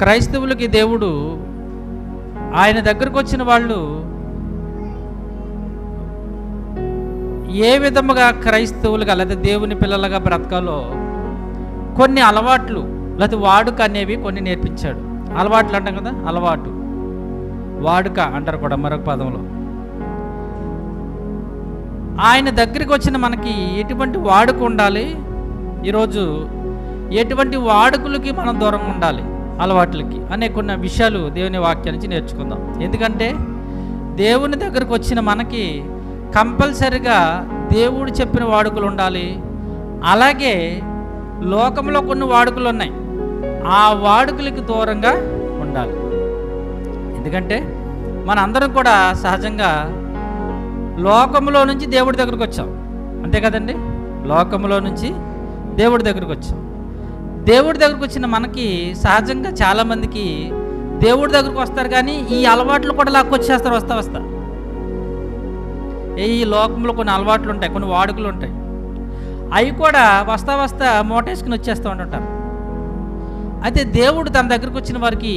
క్రైస్తవులకి దేవుడు ఆయన దగ్గరకు వచ్చిన వాళ్ళు ఏ విధముగా క్రైస్తవులుగా లేదా దేవుని పిల్లలుగా బ్రతకాలో కొన్ని అలవాట్లు లేదా వాడుక అనేవి కొన్ని నేర్పించాడు. అలవాట్లు అంటాం కదా, అలవాటు వాడుక అంటారు కూడా మరొక పదంలో. ఆయన దగ్గరికి వచ్చిన మనకి ఎటువంటి వాడుక ఉండాలి, ఈరోజు ఎటువంటి వాడుకలకి మనం దూరంగా ఉండాలి, అలవాట్లకి అనే కొన్ని విషయాలు దేవుని వాక్యం నుంచి నేర్చుకుందాం. ఎందుకంటే దేవుని దగ్గరకు వచ్చిన మనకి కంపల్సరిగా దేవుడు చెప్పిన వాడుకలు ఉండాలి. అలాగే లోకంలో కొన్ని వాడుకలు ఉన్నాయి, ఆ వాడుకలకి దూరంగా ఉండాలి. ఎందుకంటే మన అందరం కూడా సహజంగా లోకంలో నుంచి దేవుడి దగ్గరకు వచ్చాం, అంతే కదండి. లోకంలో నుంచి దేవుడి దగ్గరకు వచ్చాం. దేవుడి దగ్గరకు వచ్చిన మనకి సహజంగా చాలామందికి దేవుడి దగ్గరకు వస్తారు, కానీ ఈ అలవాట్లు కూడా లాక్కొచ్చేస్తారు వస్తా. ఈ లోకంలో కొన్ని అలవాట్లు ఉంటాయి, కొన్ని వాడుకలు ఉంటాయి, అవి కూడా వస్తా మోటేసుకుని వచ్చేస్తూ ఉంటుంటారు. అయితే దేవుడు తన దగ్గరకు వచ్చిన వారికి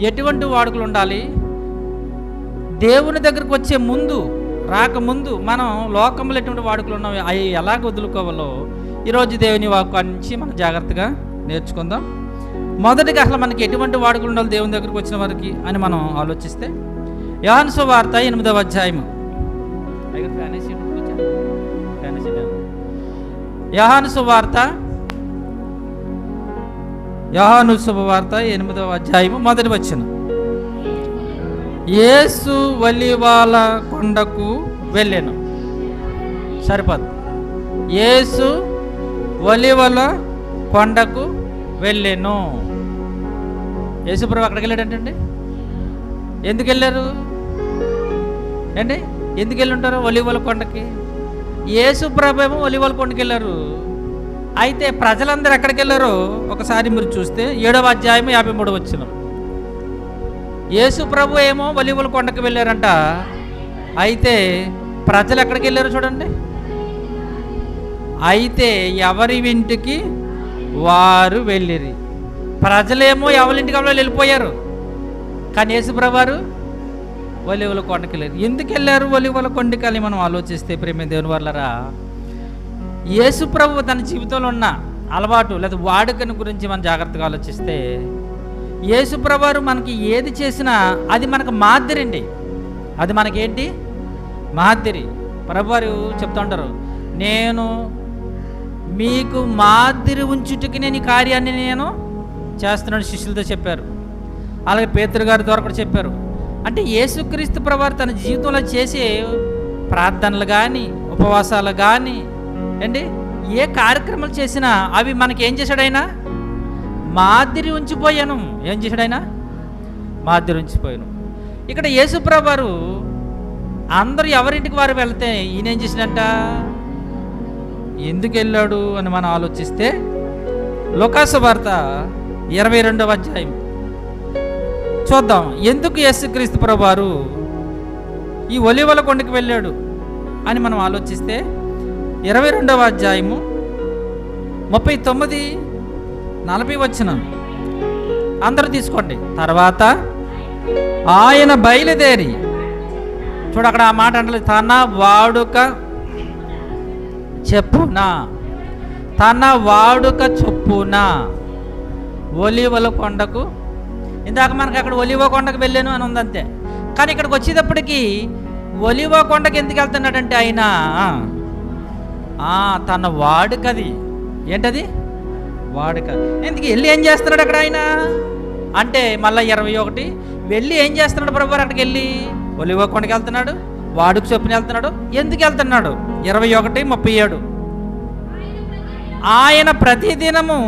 ఎటువంటి వాడుకలు ఉండాలి, దేవుని దగ్గరకు వచ్చే ముందు రాకముందు మనం లోకంలో ఎటువంటి వాడుకలు ఉన్నాయో అవి ఎలాగ వదులుకోవాలో ఈరోజు దేవుని వాక్యాన్ని నుంచి మనం జాగ్రత్తగా నేర్చుకుందాం. మొదటిగా అసలు మనకి ఎటువంటి వాడుకలు ఉండాలి దేవుని దగ్గరకు వచ్చిన వారికి అని మనం ఆలోచిస్తే, యోహాను సువార్త 8వ అధ్యాయము. యోహాను సువార్త 8వ అధ్యాయము మొదటి వచనం. యేసు ఒలీవల కొండకు వెళ్ళెను. సరిపోదు. యేసు ఒలీవల కొండకు వెళ్ళెను. యేసుప్రభు అక్కడికి వెళ్ళాడంటండి. ఎందుకు వెళ్ళారు అండి? ఎందుకు వెళ్ళి ఉంటారు ఒలీవల కొండకి? యేసుప్రభు ఏమో ఒలీవల కొండకి వెళ్ళారు. అయితే ప్రజలందరూ ఎక్కడికి వెళ్ళారో ఒకసారి మీరు చూస్తే 7వ అధ్యాయం 53వ వచనం. యేసు ప్రభు ఏమో ఒలీవల కొండకు వెళ్ళారంట. అయితే ప్రజలు ఎక్కడికి వెళ్ళారు చూడండి. అయితే ఎవరి ఇంటికి వారు వెళ్ళిరి. ప్రజలేమో ఎవరింటికి వాళ్ళు వెళ్ళిపోయారు, కానీ యేసు ప్రభు వారు ఒలీవల కొండకి వెళ్ళారు. ఎందుకు వెళ్ళారు ఒలీవల కొండకి అని మనం ఆలోచిస్తే, ప్రేమ దేవుని వాళ్ళరా, యేసు ప్రభు తన జీవితంలో ఉన్న అలవాటు లేదా వాడుకను గురించి మనం జాగ్రత్తగా ఆలోచిస్తే, యేసు ప్రభు వారు మనకి ఏది చేసినా అది మనకు మాదిరి అండి. అది మనకేంటి? మాదిరి. ప్రభువారు చెప్తూ ఉంటారు, నేను మీకు మాదిరి ఉంచుటకి నేను ఈ కార్యాన్ని నేను చేస్తున్నాను శిష్యులతో చెప్పారు. అలాగే పేతురు గారి ద్వారా కూడా చెప్పారు. అంటే యేసుక్రీస్తు ప్రభువారు తన జీవితంలో చేసే ప్రార్థనలు కానీ ఉపవాసాలు కానీ అండి ఏ కార్యక్రమాలు చేసినా అవి మనకి ఏం చేశాడు ఆయన? మాదిరి ఉంచిపోయాను. ఏం చేశాడు ఆయన? మాదిరి ఉంచిపోయాను. ఇక్కడ యేసుప్రభు వారు అందరూ ఎవరింటికి వారు వెళ్తే ఈయన ఏం చేసినట్ట? ఎందుకు వెళ్ళాడు అని మనం ఆలోచిస్తే, లూకాసు వార్త 22వ అధ్యాయం చూద్దాం. ఎందుకు యేసుక్రీస్తు ప్రభు వారు ఈ ఒలీవల కొండకి వెళ్ళాడు అని మనం ఆలోచిస్తే, 22వ అధ్యాయము 39-40 వచనం అందరూ తీసుకోండి. తర్వాత ఆయన బయలుదేరి, చూడు అక్కడ ఆ మాట అంటే తన వాడుక చెప్పునా, తన వాడుక చొప్పున ఒలీవల కొండకు, ఇందాక మనకి అక్కడ ఒలీవ కొండకు వెళ్ళాను అని ఉందంతే, కానీ ఇక్కడికి వచ్చేటప్పటికి ఒలీవ కొండకి ఎందుకు వెళ్తున్నాడంటే ఆయన తన వాడుకది. ఏంటది? వాడుక. ఎందుకు వెళ్ళి ఏం చేస్తున్నాడు అక్కడ ఆయన అంటే, మళ్ళీ 21 వెళ్ళి ఏం చేస్తున్నాడు ప్రభు అక్కడికి వెళ్ళి? ఒలీవ కొండకి వెళ్తున్నాడు, వాడుక చొప్పున వెళ్తున్నాడు. ఎందుకు వెళ్తున్నాడు? 21:37 ఆయన ప్రతిదినము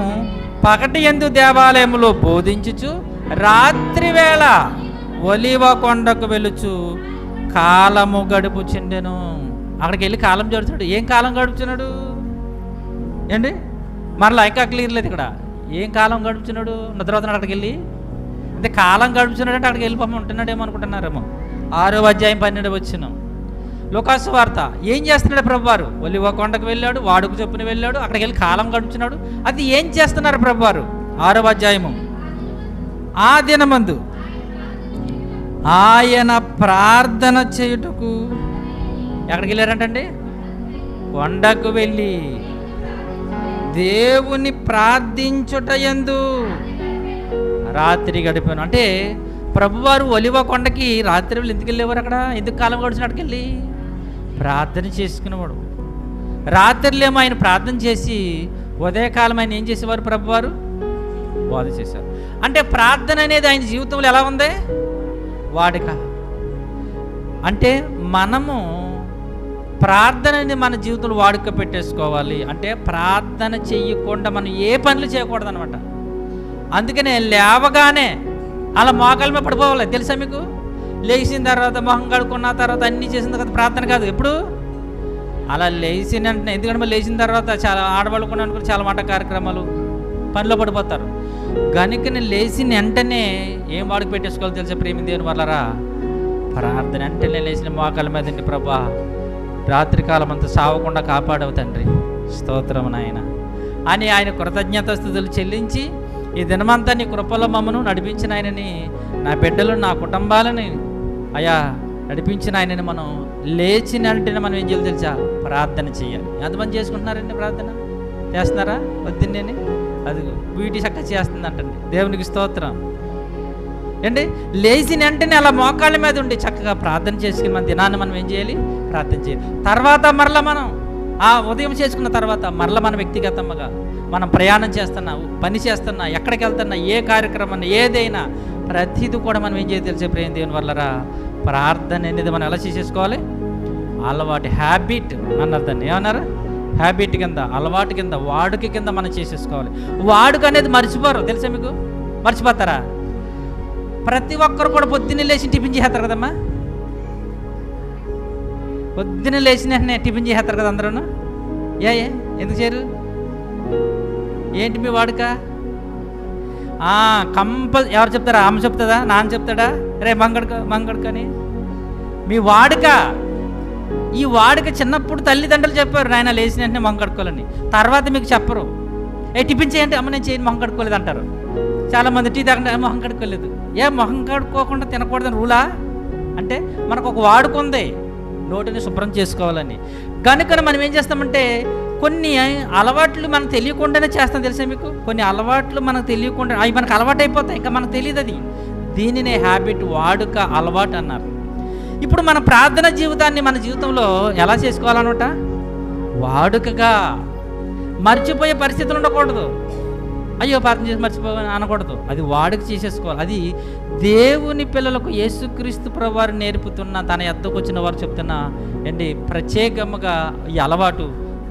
పగటి యందు దేవాలయములో బోధించుచు రాత్రి వేళ ఒలీవ కొండకు వెలుచు కాలము గడుపుచుండెను. అక్కడికి వెళ్ళి కాలం గడుపుతున్నాడు. ఏం కాలం గడుపుతున్నాడు ఏంటి? మరలా ఇంకా క్లియర్ లేదు ఇక్కడ. ఏం కాలం గడుపుతున్నాడు? నిద్రపోతున్నాడు అక్కడికి వెళ్ళి. అంటే కాలం గడుపుతున్నాడు అంటే అక్కడికి వెళ్ళిపోయి ఉంటున్నాడేమో అనుకుంటున్నారేమో. 6వ అధ్యాయం 12వ వచనం లూకాసు వార్త. ఏం చేస్తున్నాడు ప్రభువారు? ఒలీవ కొండకు వెళ్ళాడు, వాడుకు చొప్పున వెళ్ళాడు, అక్కడికి వెళ్ళి కాలం గడుపుతున్నాడు. అది ఏం చేస్తున్నారు ప్రభువారు? 6వ అధ్యాయము ఆ దినమందు ఆయన ప్రార్థన చేయుటకు ఎక్కడికి వెళ్ళారంటండి? కొండకు వెళ్ళి దేవుని ప్రార్థించుటయందు రాత్రి గడిపాను. అంటే ప్రభువారు ఒలివ కొండకి రాత్రి వెళ్ళి ఎందుకు వెళ్ళేవారు? అక్కడ ఎందుకు కాలం గడిచినట్టుకు వెళ్ళి ప్రార్థన చేసుకునేవాడు. రాత్రిలేమో ఆయన ప్రార్థన చేసి ఉదయకాలం ఆయన ఏం చేసేవారు? ప్రభువారు బోధ చేశారు. అంటే ప్రార్థన అనేది ఆయన జీవితంలో ఎలా ఉంది? వాడుక. అంటే మనము ప్రార్థనని మన జీవితంలో వాడుక పెట్టేసుకోవాలి. అంటే ప్రార్థన చెయ్యకుండా మనం ఏ పనులు చేయకూడదు అనమాట. అందుకనే లేవగానే అలా మోకాళ్ళ మీద పడిపోవాలి. తెలుసా మీకు? లేచిన తర్వాత మొహం కడుక్కున్న తర్వాత అన్నీ చేసిన తర్వాత ప్రార్థన కాదు. ఎప్పుడు అలా లేచిన వెంటనే, ఎందుకంటే మళ్ళీ లేచిన తర్వాత చాలా ఆడవాళ్ళు కూడా అనుకుని చాలా మాట కార్యక్రమాలు పనిలో పడిపోతారు. కనుక నేను లేచిన వెంటనే ఏం వాడికి పెట్టేసుకోవాలి తెలుసా ప్రేమ దేవుని వల్లరా? ప్రార్థన. అంటే నేను లేచిన మోకాళ్ళ మీద అండి, ప్రభా రాత్రికాలం అంతా సావకుండా కాపాడవు తండ్రి, స్తోత్రం నాయన అని ఆయన కృతజ్ఞతాస్తుతులు చెల్లించి, ఈ దినమంతా నీ కృపలో మమ్మను నడిపించిన ఆయనని, నా బిడ్డలు నా కుటుంబాలని అయా నడిపించిన ఆయనని మనం లేచిన వెంటనే మనం ఏం చేయాలి తెలుసా? ప్రార్థన చేయాలి. ఎంతమంది చేసుకుంటున్నారండి ప్రార్థన? చేస్తున్నారా? పొద్దున్నే అది వీటి చక్కగా చేస్తుందంటండి. దేవునికి స్తోత్రం ఏంటి. లేచిన వెంటనే అలా మోకాళ్ళ మీద ఉండి చక్కగా ప్రార్థన చేసుకుని మన దినాన్ని మనం ఏం చేయాలి? ప్రార్థన చేయాలి. తర్వాత మరలా మనం ఆ ఉదయం చేసుకున్న తర్వాత మరలా మన వ్యక్తిగతంగా మనం ప్రయాణం చేస్తున్నా, పని చేస్తున్నా, ఎక్కడికి వెళ్తున్నా, ఏ కార్యక్రమాన్ని ఏదైనా ప్రతిదీ కూడా మనం ఏం చేయాలి తెలిసే ప్రేమ దేవుని వల్లరా? ప్రార్థన అనేది మనం ఎలా చేసేసుకోవాలి? అలవాటు, హ్యాబిట్ అన్నారు దాన్ని. ఏమన్నారు? హ్యాబిట్ కింద, అలవాటు కింద, వాడుక కింద మనం చేసేసుకోవాలి. వాడుక అనేది మర్చిపోరు తెలుసా మీకు? మర్చిపోతారా? ప్రతి ఒక్కరు కూడా పొద్దున్నే లేచి టిఫిన్ చేస్తారు కదమ్మా. పొద్దున్నే లేచిన వెంటనే టిఫిన్ చేస్తారు కదా అందరూ. ఎందుకు చేయరు? ఏంటి మీ వాడుక? ఎవరు చెప్తారా? అమ్మ చెప్తుందా? నాన్న చెప్తాడా? రే మంగడుకని మీ వాడుక. ఈ వాడుక చిన్నప్పుడు తల్లిదండ్రులు చెప్పారు, నాయన లేచిన వెంటనే మొహం కడుక్కోవాలని. తర్వాత మీకు చెప్పరు. టిఫిన్ చేయండి, అమ్మ నేను చేయను మొహం కడుక్కోలేదు అంటారు. చాలామంది టీ తాగండి, మొహం కడుక్కోలేదు. మొహం కడుక్కోకుండా తినకూడదని రూలా? అంటే మనకు ఒక వాడుక ఉంది, నోటిని శుభ్రం చేసుకోవాలని. కనుక మనం ఏం చేస్తామంటే కొన్ని అలవాట్లు మనకు తెలియకుండానే చేస్తాం తెలుసా మీకు? కొన్ని అలవాట్లు మనకు తెలియకుండా అవి మనకు అలవాటు అయిపోతాయి, ఇంకా మనకు తెలియదు అది. దీనినే హ్యాబిట్, వాడుక, అలవాటు అన్నారు. ఇప్పుడు మన ప్రార్థన జీవితాన్ని మన జీవితంలో ఎలా చేసుకోవాలన్నమాట? వాడుకగా. మర్చిపోయే పరిస్థితులు ఉండకూడదు. అయ్యో ప్రార్థన చేసి మర్చిపోవాలి అనకూడదు. అది వాడుక చేసేసుకోవాలి. అది దేవుని పిల్లలకు యేసుక్రీస్తు ప్రభువారు నేర్పుతున్న, తన యొద్దకు వచ్చిన వారు చెప్తున్న ఏంటి ప్రత్యేకంగా ఈ అలవాటు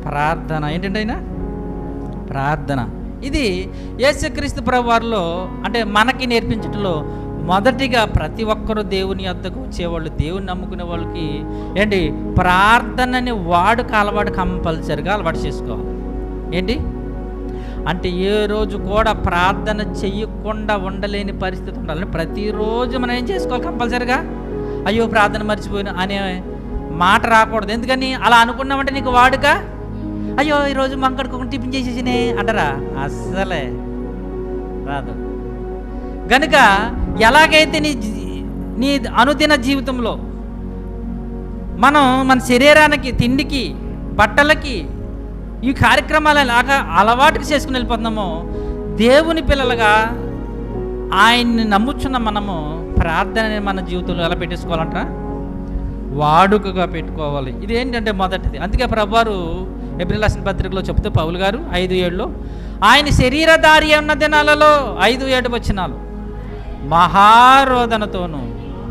ప్రార్థన. ఏంటంటే అయినా ప్రార్థన ఇది యేసుక్రీస్తు ప్రభువారిలో అంటే మనకి నేర్పించడంలో మొదటిగా ప్రతి ఒక్కరూ దేవుని యొద్దకు వచ్చేవాళ్ళు, దేవుని నమ్ముకునే వాళ్ళకి ఏంటి ప్రార్థనని వాడుక అలవాటు కంపల్సరిగా అలవాటు చేసుకోవాలి. ఏంటి అంటే ఏ రోజు కూడా ప్రార్థన చెయ్యకుండా ఉండలేని పరిస్థితి ఉండాలి. ప్రతిరోజు మనం ఏం చేసుకోవాలి? కంపల్సరిగా అయ్యో ప్రార్థన మర్చిపోయినా అనే మాట రాకూడదు. ఎందుకని? అలా అనుకున్నామంటే నీకు వాడుక. అయ్యో ఈరోజు మంకడుకోకుండా టిఫిన్ చేసేసినే అంటారా? అస్సలే రాదు. కనుక ఎలాగైతే నీ అనుదిన జీవితంలో మనం మన శరీరానికి, తిండికి, బట్టలకి, ఈ కార్యక్రమాలు ఎలాగా అలవాటుకు చేసుకుని వెళ్ళిపోతున్నామో, దేవుని పిల్లలుగా ఆయన్ని నమ్ముచున్న మనము ప్రార్థనని మన జీవితంలో ఎలా పెట్టేసుకోవాలంటారా? వాడుకగా పెట్టుకోవాలి. ఇది ఏంటంటే మొదటిది. అందుకే ప్రభువారు ఎబ్రిల్ రాసిన పత్రికలో చెప్తూ పౌలు గారు 5:7 ఆయన శరీరధారి ఉన్న దినాలలో 5:7 వచనాలు మహారోదనతోనూ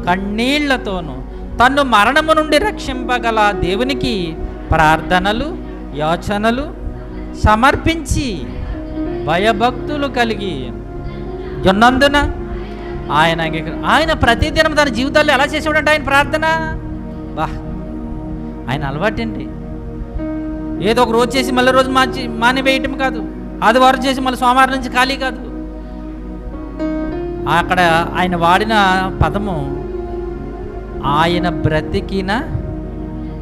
కన్నీళ్లతోనూ తన్ను మరణము నుండి రక్షింపగల దేవునికి ప్రార్థనలు, యాచనలు సమర్పించి భయభక్తులు కలిగి ఉన్నందున ఆయన ప్రతిదినం తన జీవితాల్లో ఎలా చేసేవాడంటే ఆయన ప్రార్థన. ఆయన అలవాటండి. ఏదో ఒక రోజు చేసి మళ్ళీ రోజు మానివేయటం కాదు, ఆదివారం చేసి మళ్ళీ సోమవారం నుంచి ఖాళీ కాదు. అక్కడ ఆయన వాడిన పదము ఆయన బ్రతికిన,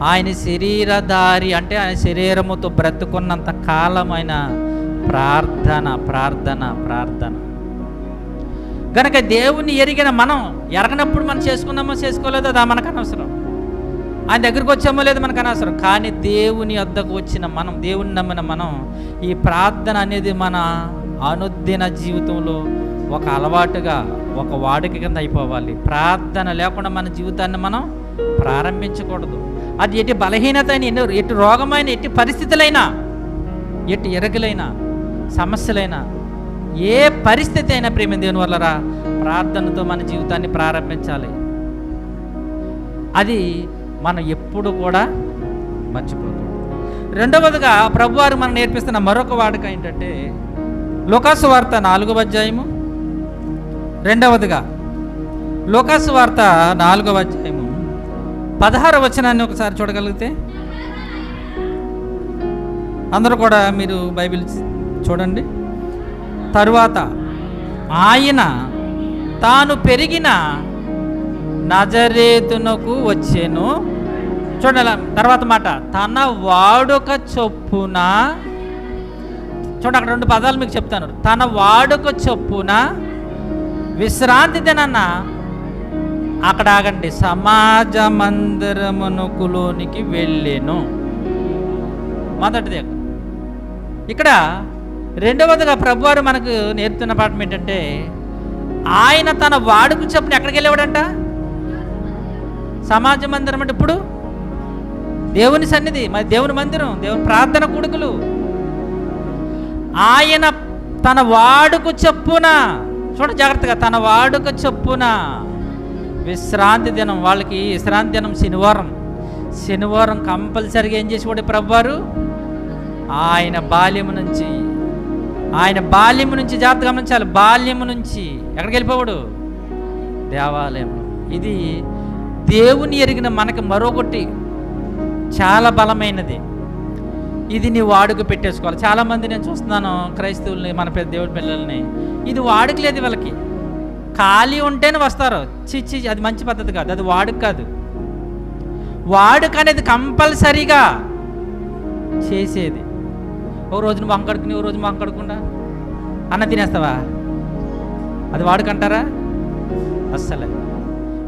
ఆయన శరీరధారి అంటే ఆయన శరీరముతో బ్రతుకున్నంత కాలం ఆయన ప్రార్థన ప్రార్థన ప్రార్థన. కనుక దేవుణ్ణి ఎరిగిన మనం ఎరగనప్పుడు మనం చేసుకున్నామో చేసుకోలేదో అది మనకు అనవసరం. ఆయన దగ్గరికి వచ్చామో లేదో మనకు అనవసరం. కానీ దేవుని వద్దకు వచ్చిన మనం, దేవుని నమ్మిన మనం, ఈ ప్రార్థన అనేది మన అనుదిన జీవితంలో ఒక అలవాటుగా, ఒక వాడుక కింద అయిపోవాలి. ప్రార్థన లేకుండా మన జీవితాన్ని మనం ప్రారంభించకూడదు. అది ఎట్టి బలహీనత అయినా, ఎట్టి రోగమైన, ఎట్టి పరిస్థితులైనా, ఎట్టి ఎరగలైనా, సమస్యలైనా, ఏ పరిస్థితి అయినా ప్రేమ దేవుని వల్లరా ప్రార్థనతో మన జీవితాన్ని ప్రారంభించాలి. అది మనం ఎప్పుడు కూడా మర్చిపోకూడదు. రెండవదిగా ప్రభువారు మనం నేర్పిస్తున్న మరొక వాడుక ఏంటంటే లూకాసు వార్త 4వ అధ్యాయము, రెండవదిగా లూకాసు వార్త 4వ అధ్యాయము 16వ వచనాన్ని ఒకసారి చూడగలిగితే, అందరూ కూడా మీరు బైబిల్ చూడండి. తరువాత ఆయన తాను పెరిగిన నజరేతునకు వచ్చెను. చూడాల తర్వాత మాట, తన వాడుక చొప్పున. చూడండి, అక్కడ 2 పదాలు మీకు చెప్తాను. తన వాడుక చొప్పున విశ్రాంతి దినాన, అక్కడ ఆగండి, సమాజ మందిరమునకులోనికి వెళ్ళెను. మొదటిది. ఇక్కడ రెండవదిగా ప్రభువారు మనకు నేర్పుతున్న పాఠం ఏంటంటే, ఆయన తన వాడుకు చొప్పున ఎక్కడికి వెళ్ళేవాడంట? సమాజ మందిరం అంటే ఇప్పుడు దేవుని సన్నిధి, మరి దేవుని మందిరం, దేవుని ప్రార్థన కొడుకులు. ఆయన తన వాడుకు చొప్పున, చూడ జాగ్రత్తగా, తన వాడుక చొప్పున విశ్రాంతి దినం, వాళ్ళకి విశ్రాంతి దినం శనివారం కంపల్సరిగా ఏం చేసేవాడు ప్రభువారు? ఆయన బాల్యము నుంచి జాగ్రత్త గమనించాలి. బాల్యము నుంచి ఎక్కడికి వెళ్ళిపోవాడు? దేవాలయంలో. ఇది దేవుని ఎరిగిన మనకి మరొకటి చాలా బలమైనది. ఇది నీ వాడుక పెట్టేసుకోవాలి. చాలామంది నేను చూస్తున్నాను క్రైస్తవుల్ని, మన దేవుడి పిల్లల్ని, ఇది వాడుక లేదు వీళ్ళకి. ఖాళీ ఉంటేనే వస్తారు. చిచ్చి, అది మంచి పద్ధతి కాదు, అది వాడుక కాదు. వాడుక అనేది కంపల్సరీగా చేసేది. ఒక రోజు నువ్వు వంకడుకుని, ఓ రోజు వంకడకుండా అన్న తినేస్తావా? అది వాడుకంటారా? అస్సలే.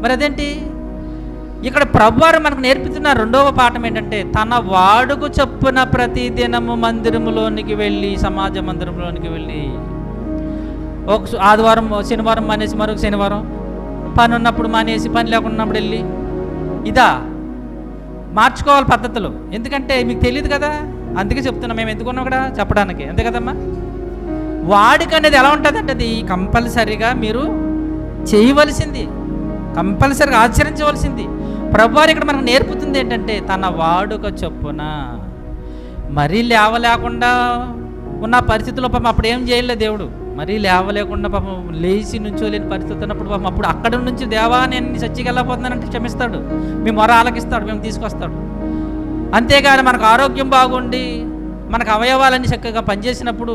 మరి అదేంటి? ఇక్కడ ప్రభువారు మనకు నేర్పుతున్న రెండవ పాఠం ఏంటంటే, తన వాడుకు చొప్పున ప్రతి దినము మందిరములోనికి వెళ్ళి, సమాజ మందిరంలోనికి వెళ్ళి, ఒక ఆదివారం శనివారం మానేసి మరొక శనివారం, పని ఉన్నప్పుడు మానేసి, పని లేకున్నప్పుడు వెళ్ళి, ఇదా మార్చుకోవాలి పద్ధతులు. ఎందుకంటే మీకు తెలియదు కదా, అందుకే చెప్తున్నాం. మేము ఎందుకున్నాం ఇక్కడ చెప్పడానికి, అంతే కదమ్మా. వాడుక అనేది ఎలా ఉంటుంది అంటే, అది కంపల్సరీగా మీరు చేయవలసింది, కంపల్సరీగా ఆచరించవలసింది. ప్రభువారు ఇక్కడ మనకు నేర్పుతుంది ఏంటంటే, తన వాడుక చొప్పున. మరీ లేవలేకుండా ఉన్న పరిస్థితుల్లో పాపం అప్పుడు ఏం చేయలేదు దేవుడు. మరీ లేవలేకుండా పాపం లేచి నుంచోలేని పరిస్థితి ఉన్నప్పుడు పాపం అప్పుడు అక్కడ నుంచి, దేవా నేను చచ్చికి వెళ్ళకపోతున్నానంటే క్షమిస్తాడు, మీ మొర ఆలకిస్తాడు, మేము తీసుకొస్తాడు. అంతేగాని మనకు ఆరోగ్యం బాగుండి, మనకు అవయవాలన్నీ చక్కగా పనిచేసినప్పుడు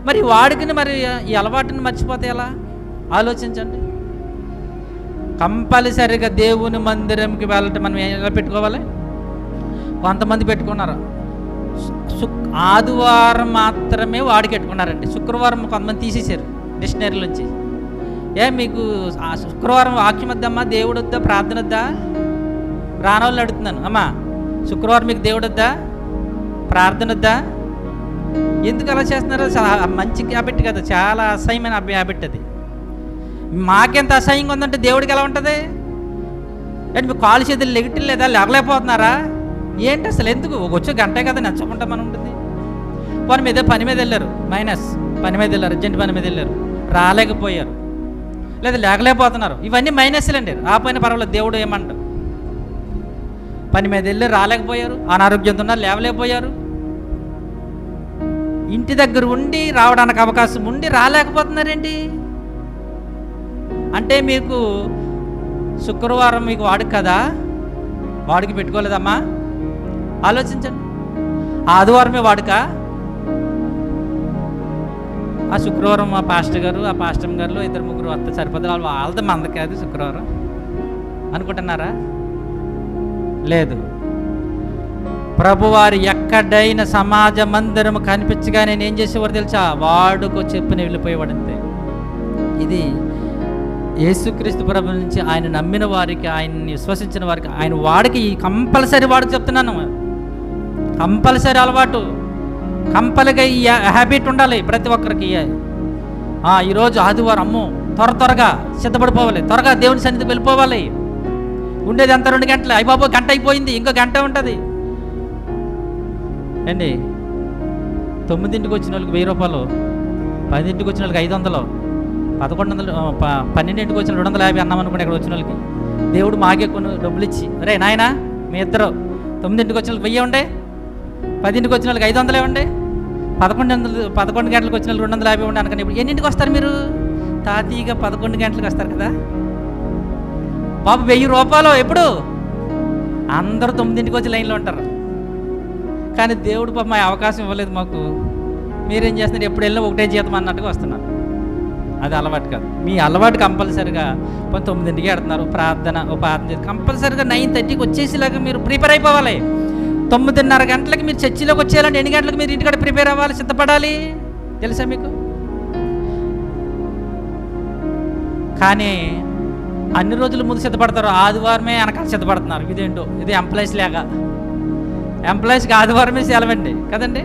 మరి వాడికిని, మరి ఈ అలవాటుని మర్చిపోతే ఎలా? ఆలోచించండి. కంపల్సరిగా దేవుని మందిరంకి వెళ్ళటం మనం ఎలా పెట్టుకోవాలి? కొంతమంది పెట్టుకున్నారు ఆదివారం మాత్రమే వాడికి పెట్టుకున్నారండి. శుక్రవారం కొంతమంది తీసేశారు డిక్షనరీలోంచి. మీకు శుక్రవారం వాక్యం వద్దమ్మా, దేవుడు వద్దా, ప్రార్థన వద్దా? రానోళ్ళని అడుగుతున్నాను, అమ్మా శుక్రవారం మీకు దేవుడు వద్దా, ప్రార్థన వద్దా? ఎందుకు అలా చేస్తున్నారు? మంచి హ్యాబిట్ కదా, చాలా అసహ్యమైన హ్యాబిట్ అది. మాకెంత అసహ్యంగా ఉందంటే దేవుడికి ఎలా ఉంటుంది? అంటే మీకు కాలు చేతులు లెగటం లేదా, లేగలేకపోతున్నారా ఏంటి అసలు? ఎందుకు? వచ్చే గంటే కదా నచ్చకుండా మనం ఉంటుంది. పని మీద వెళ్ళారు, పని మీద వెళ్ళారు, అర్జెంట్ పని మీద వెళ్ళారు, రాలేకపోయారు, లేదా లేకలేకపోతున్నారు. ఇవన్నీ మైనస్లు అండి. ఆ పైన పర్వాలేదు, దేవుడు ఏమంటారు? పని మీద వెళ్ళి రాలేకపోయారు, అనారోగ్యంతో ఉన్నారు, లేవలేకపోయారు, ఇంటి దగ్గర ఉండి రావడానికి అవకాశం ఉండి రాలేకపోతున్నారేంటి అంటే, మీకు శుక్రవారం మీకు వాడుక కదా, వాడికి పెట్టుకోలేదమ్మా? ఆలోచించండి. ఆదివారమే వాడుక. ఆ శుక్రవారం మా పాస్టర్ గారు, ఆ పాస్టర్ గారు 2-3 వస్తే సరిపోతుంది, వాళ్ళది మంద కాదు శుక్రవారం అనుకుంటున్నారా? లేదు. ప్రభువారు ఎక్కడైనా సమాజ మందిరం కనిపించగా నేను ఏం చేసేవారు తెలుసా? వాడుకో చెప్పుని వెళ్ళిపోయేవాడు అంతే. ఇది యేసుక్రీస్తు ప్రభు నుంచి ఆయన నమ్మిన వారికి, ఆయన్ని విశ్వసించిన వారికి, ఆయన వాడికి కంపల్సరీ వాడికి చెప్తున్నాను, కంపల్సరీ అలవాటు, కంపల్గా ఈ హ్యాబిట్ ఉండాలి ప్రతి ఒక్కరికి. ఈరోజు ఆదివారం అమ్మో త్వరగా సిద్ధపడిపోవాలి, త్వరగా దేవుని సన్నిధికి వెళ్ళిపోవాలి. ఉండేది అంత 2 గంటలు, అయ్యబాబు గంట అయిపోయింది, ఇంకో గంట ఉంటుంది అండి. 9ంటికి వచ్చిన వాళ్ళకి 1000 రూపాయలు, 10ంటికి వచ్చిన వాళ్ళకి 500, 1100, 12ంటికి వచ్చిన 250 అన్నాం అనుకోండి. ఇక్కడ వచ్చిన వాళ్ళకి దేవుడు మాకే కొన్ని డబ్బులు ఇచ్చి, రే నాయన మీ ఇద్దరు 9ంటికి వచ్చిన వాళ్ళకి 1000 ఉండే, 10ంటికి వచ్చిన వాళ్ళకి 500 ఉండే, 11 గంటలకు వచ్చిన వాళ్ళు 250 ఉండే అనుకోండి. ఇప్పుడు ఎన్నింటికి వస్తారు మీరు? తాతీగా 11 గంటలకు వస్తారు కదా బాబు. 1000 రూపాయలు ఎప్పుడు? అందరూ 9ంటికి వచ్చి లైన్లో ఉంటారు. కానీ దేవుడు పాప మా అవకాశం ఇవ్వలేదు మాకు. మీరేం చేస్తున్నారు? ఎప్పుడు వెళ్ళినా ఒకటే జీతం అన్నట్టుగా వస్తున్నారు. అది అలవాటు కాదు. మీ అలవాటు కంపల్సరిగా 9ంటికి వెళ్తున్నారు, ప్రార్థన కంపల్సరిగా 9:30కి వచ్చేసేలాగా మీరు ప్రిపేర్ అయిపోవాలి. 9:30 గంటలకి మీరు చర్చిలోకి వచ్చేయాలంటే ఎన్ని గంటలకు మీరు ఇంటికాడ ప్రిపేర్ అవ్వాలి, సిద్ధపడాలి తెలుసా మీకు? కానీ అన్ని రోజుల ముందు సిద్ధపడతారు, ఆదివారమే వెనకాల సిద్ధపడుతున్నారు. ఇదేంటో ఇది ఎంప్లాయీస్ లేక, ఎంప్లాయీస్కి ఆదివారమే సెలవండి కదండి.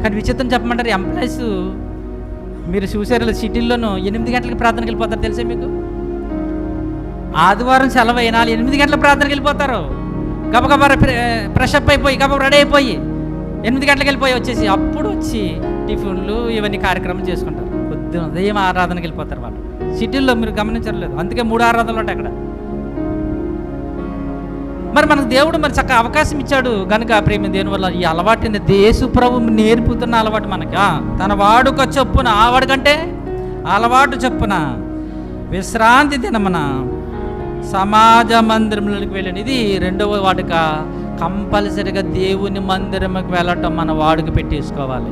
కానీ విచిత్రం చెప్పమంటారు, ఎంప్లాయీస్ మీరు చూసారు సిటీల్లోనూ 8 గంటలకి ప్రార్థనకి వెళ్ళిపోతారు తెలుసా మీకు? ఆదివారం సెలవు అయినా 8 గంటల ప్రార్థనకి వెళ్ళిపోతారు. గబగబా ఫ్రెషప్ అయిపోయి గబగబా రెడీ అయిపోయి 8 గంటలకు వెళ్ళిపోయి వచ్చేసి అప్పుడు వచ్చి టిఫిన్లు ఇవన్నీ కార్యక్రమం చేసుకుంటారు. పొద్దున ఉదయం ఆరాధనకి వెళ్ళిపోతారు వాళ్ళు. సిటీల్లో మీరు గమనించలేదు, అందుకే 3 ఆరాధనలు ఉంటాయి అక్కడ. మరి మనకు దేవుడు మరి చక్కగా అవకాశం ఇచ్చాడు కనుక ప్రేమ దేవుని వల్ల ఈ అలవాటుని యేసు ప్రభువు నేర్పుతున్న అలవాటు మనకి. తన వాడుక చొప్పున, ఆవాడికంటే అలవాటు చొప్పున విశ్రాంతి దినమున సమాజ మందిరంలోకి వెళ్ళండి. ఇది 2వ వాడుక. కంపల్సరిగా దేవుని మందిరంకి వెళ్ళటం మన వాడుక పెట్టేసుకోవాలి.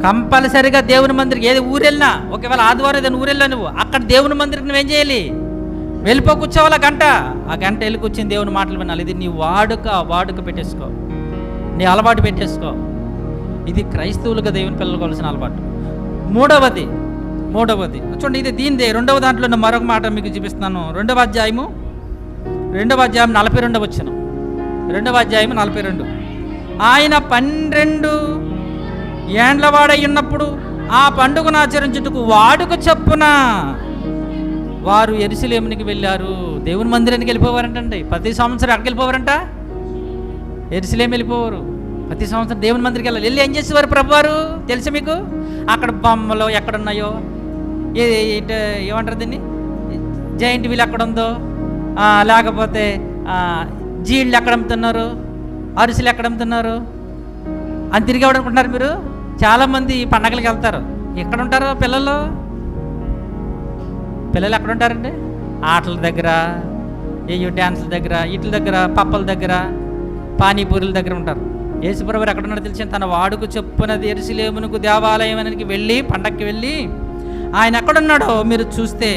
కంపల్సరిగా దేవుని మందిరికి ఏది ఊరెళ్ళినా, ఒకవేళ ఆదివారం ఏదైనా ఊరెళ్ళా నువ్వు, అక్కడ దేవుని మందిరికి నువ్వేం చేయాలి? వెళ్ళిపో కూర్చోవాలి ఆ గంట వెళ్ళి కూర్చొని దేవుని మాటలు వినాలి. ఇది నీ వాడుక పెట్టేసుకో, నీ అలవాటు పెట్టేసుకో. ఇది క్రైస్తవులుగా దేవుని పిల్లలకు కావాల్సిన అలవాటు. మూడవది చూడండి, ఇది దీనిదే 2వ దాంట్లో మరొక మాట మీకు చూపిస్తున్నాను. 2వ అధ్యాయం 42వ వచనం. 2వ అధ్యాయం 42. ఆయన 12 ఏండ్ల వాడై ఉన్నప్పుడు ఆ పండుగను ఆచరించుటకు వాడుక చొప్పున వారు యెరూషలేమునికి వెళ్ళారు. దేవుని మందిరానికి వెళ్ళిపోవారంటండి. ప్రతి సంవత్సరం అక్కడికి వెళ్ళిపోవారంట, యెరూషలేము వెళ్ళిపోవారు. ప్రతి సంవత్సరం దేవుని మందిరికి వెళ్ళి ఏం చేసేవారు ప్రభువారు తెలుసా మీకు? అక్కడ బొమ్మలు ఎక్కడున్నాయో, ఏమంటారు దీన్ని, జైంట్ వీల్ ఎక్కడ ఉందో, లేకపోతే జీళ్ళు ఎక్కడ అమ్ముతున్నారు, అరిసెలు ఎక్కడ అమ్ముతున్నారు అని తిరిగి ఎవడనుకుంటున్నారు మీరు? చాలామంది పండగలకి వెళ్తారు. ఎక్కడ ఉంటారు పిల్లలు ఎక్కడ ఉంటారండి? ఆటల దగ్గర, డ్యాన్సుల దగ్గర, వీటి దగ్గర, పప్పల దగ్గర, పానీపూరీల దగ్గర ఉంటారు. యేసుప్రభు ఎక్కడ ఉన్నాడో తెలిసి తన వాడుకు చొప్పునది యెరూషలేమునకు దేవాలయానికి వెళ్ళి పండగకి వెళ్ళి ఆయన ఎక్కడున్నాడో మీరు చూస్తే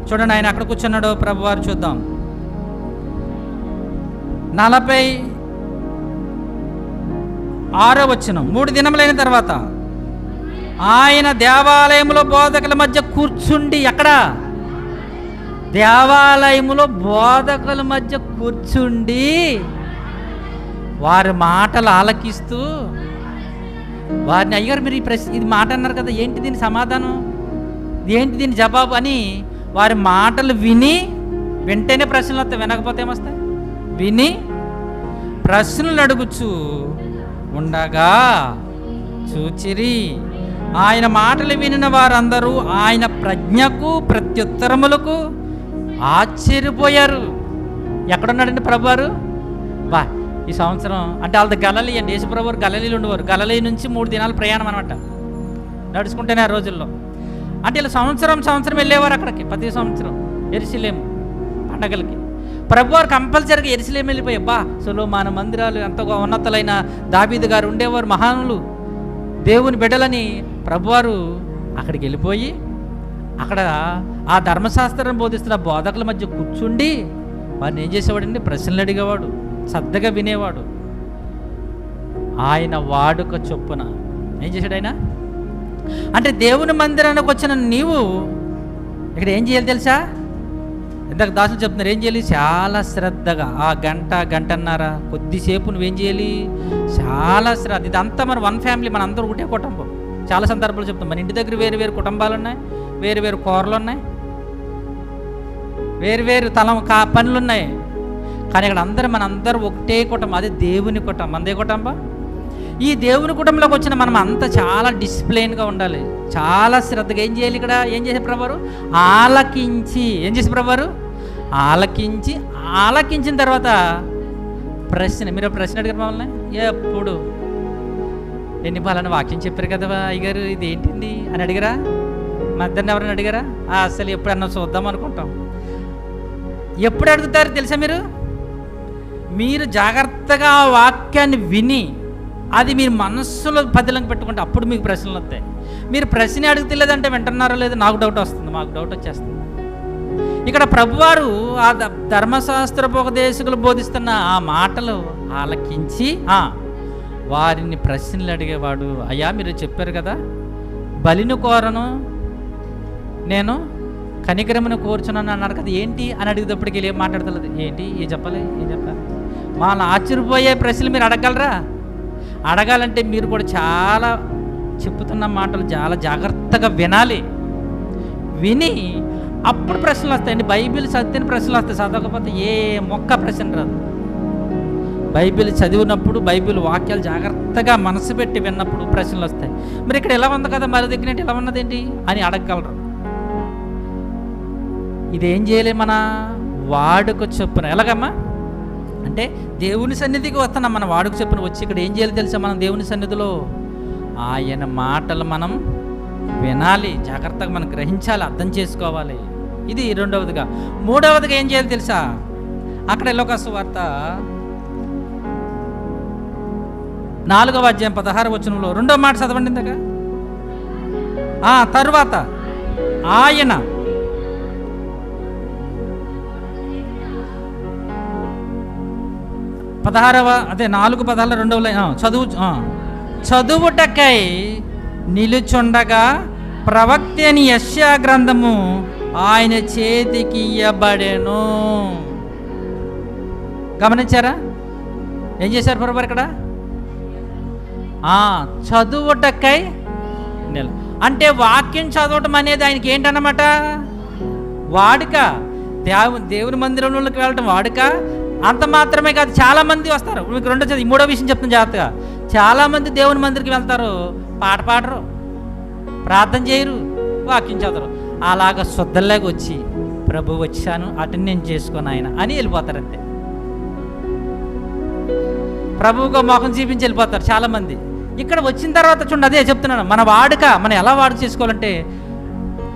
చూడండి, ఆయన ఎక్కడ కూర్చున్నాడో ప్రభువారు చూద్దాం. 46వ వచనం. 3 దినములైన తర్వాత ఆయన దేవాలయంలో బోధకుల మధ్య కూర్చుండి, ఎక్కడ? దేవాలయములో బోధకుల మధ్య కూర్చుండి వారి మాటలు ఆలకిస్తూ వారిని, అయ్యారు మీరు ఇది మాట అన్నారు కదా, ఏంటి దీని సమాధానం, ఏంటి దీని జవాబు అని వారి మాటలు విని, వెంటనే ప్రశ్నలు వస్తాయి, వినకపోతే ఏమొస్తాయి, విని ప్రశ్నలు అడుగుచు ఉండగా చూచిరి. ఆయన మాటలు వినిన వారందరూ ఆయన ప్రజ్ఞకు ప్రత్యుత్తరములకు ఆశ్చర్యపోయారు. ఎక్కడున్నాడండి ప్రభువారు? ఈ సంవత్సరం అంటే వాళ్ళది గలలీ అండి. యేసుప్రభువారు గలలీలో ఉండేవారు. గలలీ నుంచి 3 దినాల ప్రయాణం అనమాట, నడుచుకుంటేనే ఆ రోజుల్లో. అంటే ఇలా సంవత్సరం వెళ్ళేవారు అక్కడికి, ప్రతి సంవత్సరం యెరూషలేము పండగలకి. ప్రభువారు కంపల్సరీగా యెరూషలేము వెళ్ళిపోయి, సొలొమోను మందిరాలు ఎంతో ఉన్నతులైన దావీదు గారు ఉండేవారు, మహానులు, దేవుని బిడ్డలని ప్రభువారు అక్కడికి వెళ్ళిపోయి అక్కడ ఆ ధర్మశాస్త్రాన్ని బోధిస్తున్న బోధకుల మధ్య కూర్చుండి వారిని ఏం చేసేవాడండి? ప్రశ్నలు అడిగేవాడు, శ్రద్ధగా వినేవాడు. ఆయన వాడుక చొప్పున ఏం చేశాడు? ఆయన అంటే దేవుని మందిరానికి వచ్చిన నీవు ఇక్కడ ఏం చేయాలి తెలుసా? ఇందాక దాసులు చెప్తున్నారు ఏం చేయాలి? చాలా శ్రద్ధగా ఆ గంటన్నర కొద్దిసేపు నువ్వేం చేయాలి? చాలా శ్రద్ధ. ఇదంతా మన వన్ ఫ్యామిలీ, మన అందరూ ఒకటే కుటుంబం. చాలా సందర్భాలు చెప్తాం, మన ఇంటి దగ్గర వేరు వేరు కుటుంబాలు ఉన్నాయి, వేరు వేరు కూరలు ఉన్నాయి, వేరు వేరు పనులు ఉన్నాయి. కానీ ఇక్కడ మనందరూ ఒకటే కుటుంబం, అదే దేవుని కుటుంబం. మనదే కుటుంబం. ఈ దేవుని కుటుంబంలోకి వచ్చిన మనం అంతా చాలా డిసిప్లైన్గా ఉండాలి, చాలా శ్రద్ధగా. ఏం చేయాలి? ఇక్కడ ఏం చేసే ప్రభువారు? ఆలకించి. ఏం చేసే ప్రభువారు? ఆలకించిన తర్వాత ప్రశ్న. మీరు ప్రశ్న అడిగారు మమ్మల్ని, ఎప్పుడు ఎన్ని పాలని వాక్యం చెప్పారు కదా అయ్యగారు, ఇది ఏంటింది అని అడిగారా? మధ్యాహ్నం ఎవరైనా అడిగారా? అసలు ఎప్పుడన్నా చూద్దాం అనుకుంటాం. ఎప్పుడు అడుగుతారు తెలుసా? మీరు జాగ్రత్తగా ఆ వాక్యాన్ని విని అది మీరు మనస్సులో పదిలంగా పెట్టుకుంటే అప్పుడు మీకు ప్రశ్నలు వస్తాయి. మీరు ప్రశ్న అడుగుతలేదంటే వింటున్నారో లేదో నాకు డౌట్ వస్తుంది, మాకు డౌట్ వచ్చేస్తుంది. ఇక్కడ ప్రభువారు ఆ ధర్మశాస్త్రోపదేశకులు బోధిస్తున్న ఆ మాటలు ఆలకించి వారిని ప్రశ్నలు అడిగేవాడు. అయ్యా మీరు చెప్పారు కదా, బలిని కోరను నేను కనికరమును కోరుచున్నాను అన్నారు కదా, ఏంటి అని అడిగేటప్పటికి ఏం మాట్లాడతలేదు. ఏంటి ఏం చెప్పాలి? వాళ్ళ ఆశ్చర్యపోయే ప్రశ్నలు మీరు అడగలరా? అడగాలంటే మీరు కూడా చాలా చెప్పుతున్న మాటలు చాలా జాగ్రత్తగా వినాలి. విని అప్పుడు ప్రశ్నలు వస్తాయండి. బైబిల్ చదివిన ప్రశ్నలు వస్తాయి, చదవకపోతే ఏ మొక్క ప్రశ్న రాదు. బైబిల్ చదివినప్పుడు బైబిల్ వాక్యాలు జాగ్రత్తగా మనసు పెట్టి విన్నప్పుడు ప్రశ్నలు వస్తాయి. మరి ఇక్కడ ఎలా ఉంది కదా, మరి దగ్గర ఎలా ఉన్నదేంటి అని అడగగలరు. ఇదేం చేయలే, మన వాడుక చొప్పున. ఎలాగమ్మా అంటే దేవుని సన్నిధికి వస్తున్నాం, మన వాడుక చొప్పున వచ్చి ఇక్కడ ఏం చేయాలి తెలుసా? మనం దేవుని సన్నిధిలో ఆయన మాటలు మనం వినాలి, జాగ్రత్తగా మనం గ్రహించాలి, అర్థం చేసుకోవాలి. ఇది రెండవదిగా. మూడవదిగా ఏం చేయాలి తెలుసా? అక్కడ లోకా సువార్త 4వ అధ్యాయం 16వ వచనంలో రెండో మాట చదవండి. ఇందాక తరువాత ఆయన 4:16 చదువుటకై నిలుచుండగా ప్రవక్త అని యెషయా గ్రంథము ఆయన చేతికి ఇయ్యబడెను. గమనించారా? ఏం చేశారు ప్రభువారు ఇక్కడ? చదువుటకై అంటే వాక్యం చదవటం అనేది ఆయనకి ఏంటన్నమాట? వాడుక. దేవుని మందిరంలోకి వెళ్ళటం వాడుక. అంత మాత్రమే కాదు, చాలామంది వస్తారు. మీకు మూడో విషయం చెప్తాను జాగ్రత్తగా. చాలామంది దేవుని మందిరికి వెళ్తారు, పాట పాడరు, ప్రార్థన చేయరు, వాక్యం చదవరు. అలాగ శుద్ధంలాగా వచ్చి ప్రభు వచ్చాను అటెండెన్స్ చేసుకొని ఆయన అని వెళ్ళిపోతారు. అంతే, ప్రభువుగా మొఖం చూపించి వెళ్ళిపోతారు చాలామంది. ఇక్కడ వచ్చిన తర్వాత చూడండి, అదే చెప్తున్నాను, మన వాడుక మనం ఎలా వాడుక చేసుకోవాలంటే,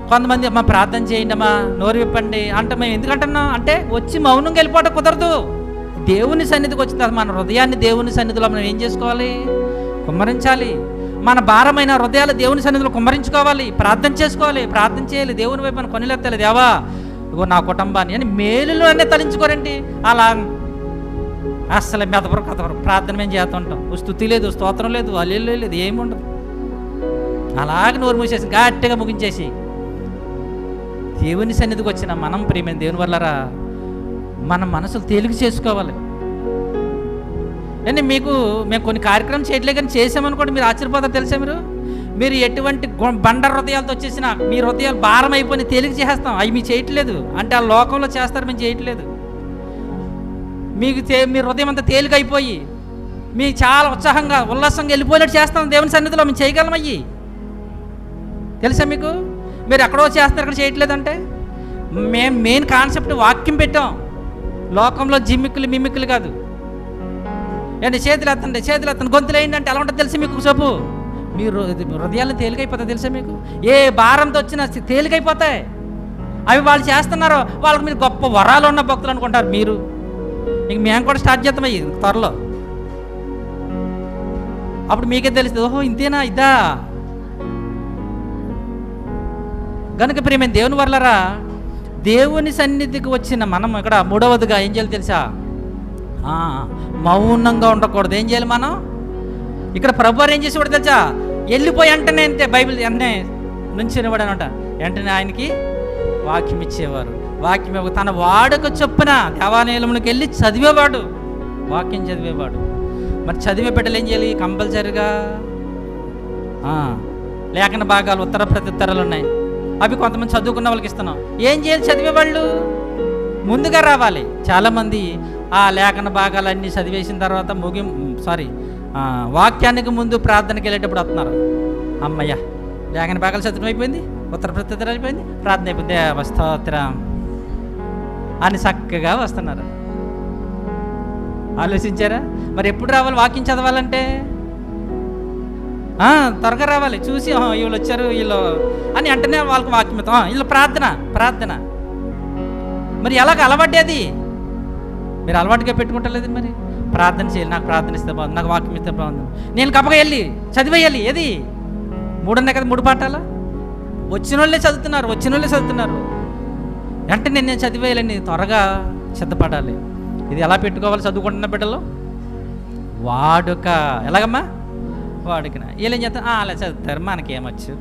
కొంతమంది అమ్మ ప్రార్థన చేయండి అమ్మా, నోరు విప్పండి అంటే మేము ఎందుకంటున్నాం అంటే వచ్చి మౌనంగా వెళ్ళిపోవడం కుదరదు. దేవుని సన్నిధికి వచ్చిన తర్వాత మన హృదయాన్ని దేవుని సన్నిధిలో మనం ఏం చేసుకోవాలి? కుమ్మరించాలి. మన భారమైన హృదయాలు దేవుని సన్నిధిలో కుమ్మరించుకోవాలి, ప్రార్థన చేసుకోవాలి, ప్రార్థన చేయాలి, దేవుని వైపు మనం కొనిలెత్తాలి. దేవా ఇగో నా కుటుంబాన్ని అని మేలులోనే తలించుకోరండి. అలా అస్సలు మెదపరు కథవరు. ప్రార్థన మేము చేస్తుంటాం, స్తుతి లేదు, స్తోత్రం లేదు, హల్లెలూయా లేదు, ఏమి ఉండదు. అలాగే నోరు మూసేసి గట్టిగా ముగించేసి దేవుని సన్నిధికి వచ్చిన మనం ప్రియమైన దేవుని వల్లరా మన మనసులు తేలిక చేసుకోవాలి. అంటే మేము కొన్ని కార్యక్రమం చేయట్లే కానీ చేసామనుకోండి, మీరు ఆశ్చర్యపోతారు. తెలుసా మీరు ఎటువంటి బండ హృదయాలతో వచ్చేసిన మీ హృదయాలు భారం అయిపోయి తేలిక చేస్తాం. అవి మీరు చేయట్లేదు అంటే ఆ లోకంలో చేస్తారు, మేము చేయట్లేదు. మీ హృదయం అంతా తేలిక అయిపోయి మీకు చాలా ఉత్సాహంగా ఉల్లాసంగా వెళ్ళిపోయినట్టు చేస్తాం దేవుని సన్నిధిలో. మేము చేయగలం అయ్యి. తెలుసా మీకు? మీరు ఎక్కడో చేస్తారు, అక్కడ చేయట్లేదంటే మేము మెయిన్ కాన్సెప్ట్ వాక్యం పెట్టాం. లోకంలో మిమ్మిక్కులు కాదు. ఏంటి చేతులు ఎత్తండి గొంతులు ఏంటంటే ఎలా ఉంటుంది తెలుసా మీకు? సొప్పు మీరు హృదయాలను తేలికైపోతాయి. తెలుసా మీకు? ఏ భారంతో వచ్చినా తేలికైపోతాయి. అవి వాళ్ళు చేస్తున్నారో వాళ్ళకి మీరు గొప్ప వరాలు ఉన్న భక్తులు అనుకుంటారు. మీరు ఇంక మేము కూడా స్టార్ట్ చేస్తాం అయ్యి త్వరలో. అప్పుడు మీకే తెలుస్తుంది, ఓహో ఇంతేనా ఇదా. కనుక ప్రియమైన దేవుని వల్లరా దేవుని సన్నిధికి వచ్చిన మనం ఇక్కడ మూడవదిగా ఏం చేయాలి తెలుసా? మౌనంగా ఉండకూడదు. ఏం చేయాలి మనం? ఇక్కడ ప్రభువారు ఏం చేసేవాడు తెలుసా? వెళ్ళిపోయి వెంటనే అంతే బైబిల్ వెంటనే నుంచునివాడు అనమాట. వెంటనే ఆయనకి వాక్యం ఇచ్చేవారు. వాక్యం తన వాడుక చొప్పున దేవాలయంలోకి వెళ్ళి చదివేవాడు, వాక్యం చదివేవాడు. మరి చదివే బిడ్డలు ఏం చేయాలి? కంపల్సరిగా లేఖన భాగాలు, ఉత్తర ప్రత్యుత్తరాలు ఉన్నాయి, అవి కొంతమంది చదువుకున్న వాళ్ళకి ఇస్తున్నాం. ఏం చేయాలి? చదివేవాళ్ళు ముందుగా రావాలి. చాలామంది ఆ లేఖన భాగాలన్నీ చదివేసిన తర్వాత వాక్యానికి ముందు ప్రార్థనకి వెళ్ళేటప్పుడు వస్తున్నారు. అమ్మయ్య, లేఖన భాగాలు చదువు అయిపోయింది, ఉత్తర ప్రత్యుత్తరాలు అయిపోయింది, ప్రార్థన అయిపోయింది, స్తోత్రం అని చక్కగా వస్తున్నారు. ఆలోచించారా? మరి ఎప్పుడు రావాలి వాక్యం చదవాలంటే? త్వరగా రావాలి. చూసి వీళ్ళు వచ్చారు వీళ్ళు అని వెంటనే వాళ్ళకి వాక్యం వీళ్ళు ప్రార్థన. మరి ఎలాగ అలవాటేది? మీరు అలవాటుగా పెట్టుకుంటలేదు. మరి ప్రార్థన చేయాలి, నాకు ప్రార్థన ఇస్తే బాగుంది, నాకు వాక్యం ఇస్తే బాగుంది, నేను కప్పగా వెళ్ళి చదివేయాలి. ఏది 3 ఉన్నాయి కదా, 3 పాఠాలు వచ్చిన వాళ్ళే చదువుతున్నారు. వెంటనే నేను చదివేయాలని త్వరగా సిద్ధపడాలి. ఇది ఎలా పెట్టుకోవాలి? చదువుకుంటున్న బిడ్డలు వాడుక. ఎలాగమ్మా? వాడుకన. వీళ్ళేం చేస్తారు? అలా చదువుతారు, మనకేమొచ్చు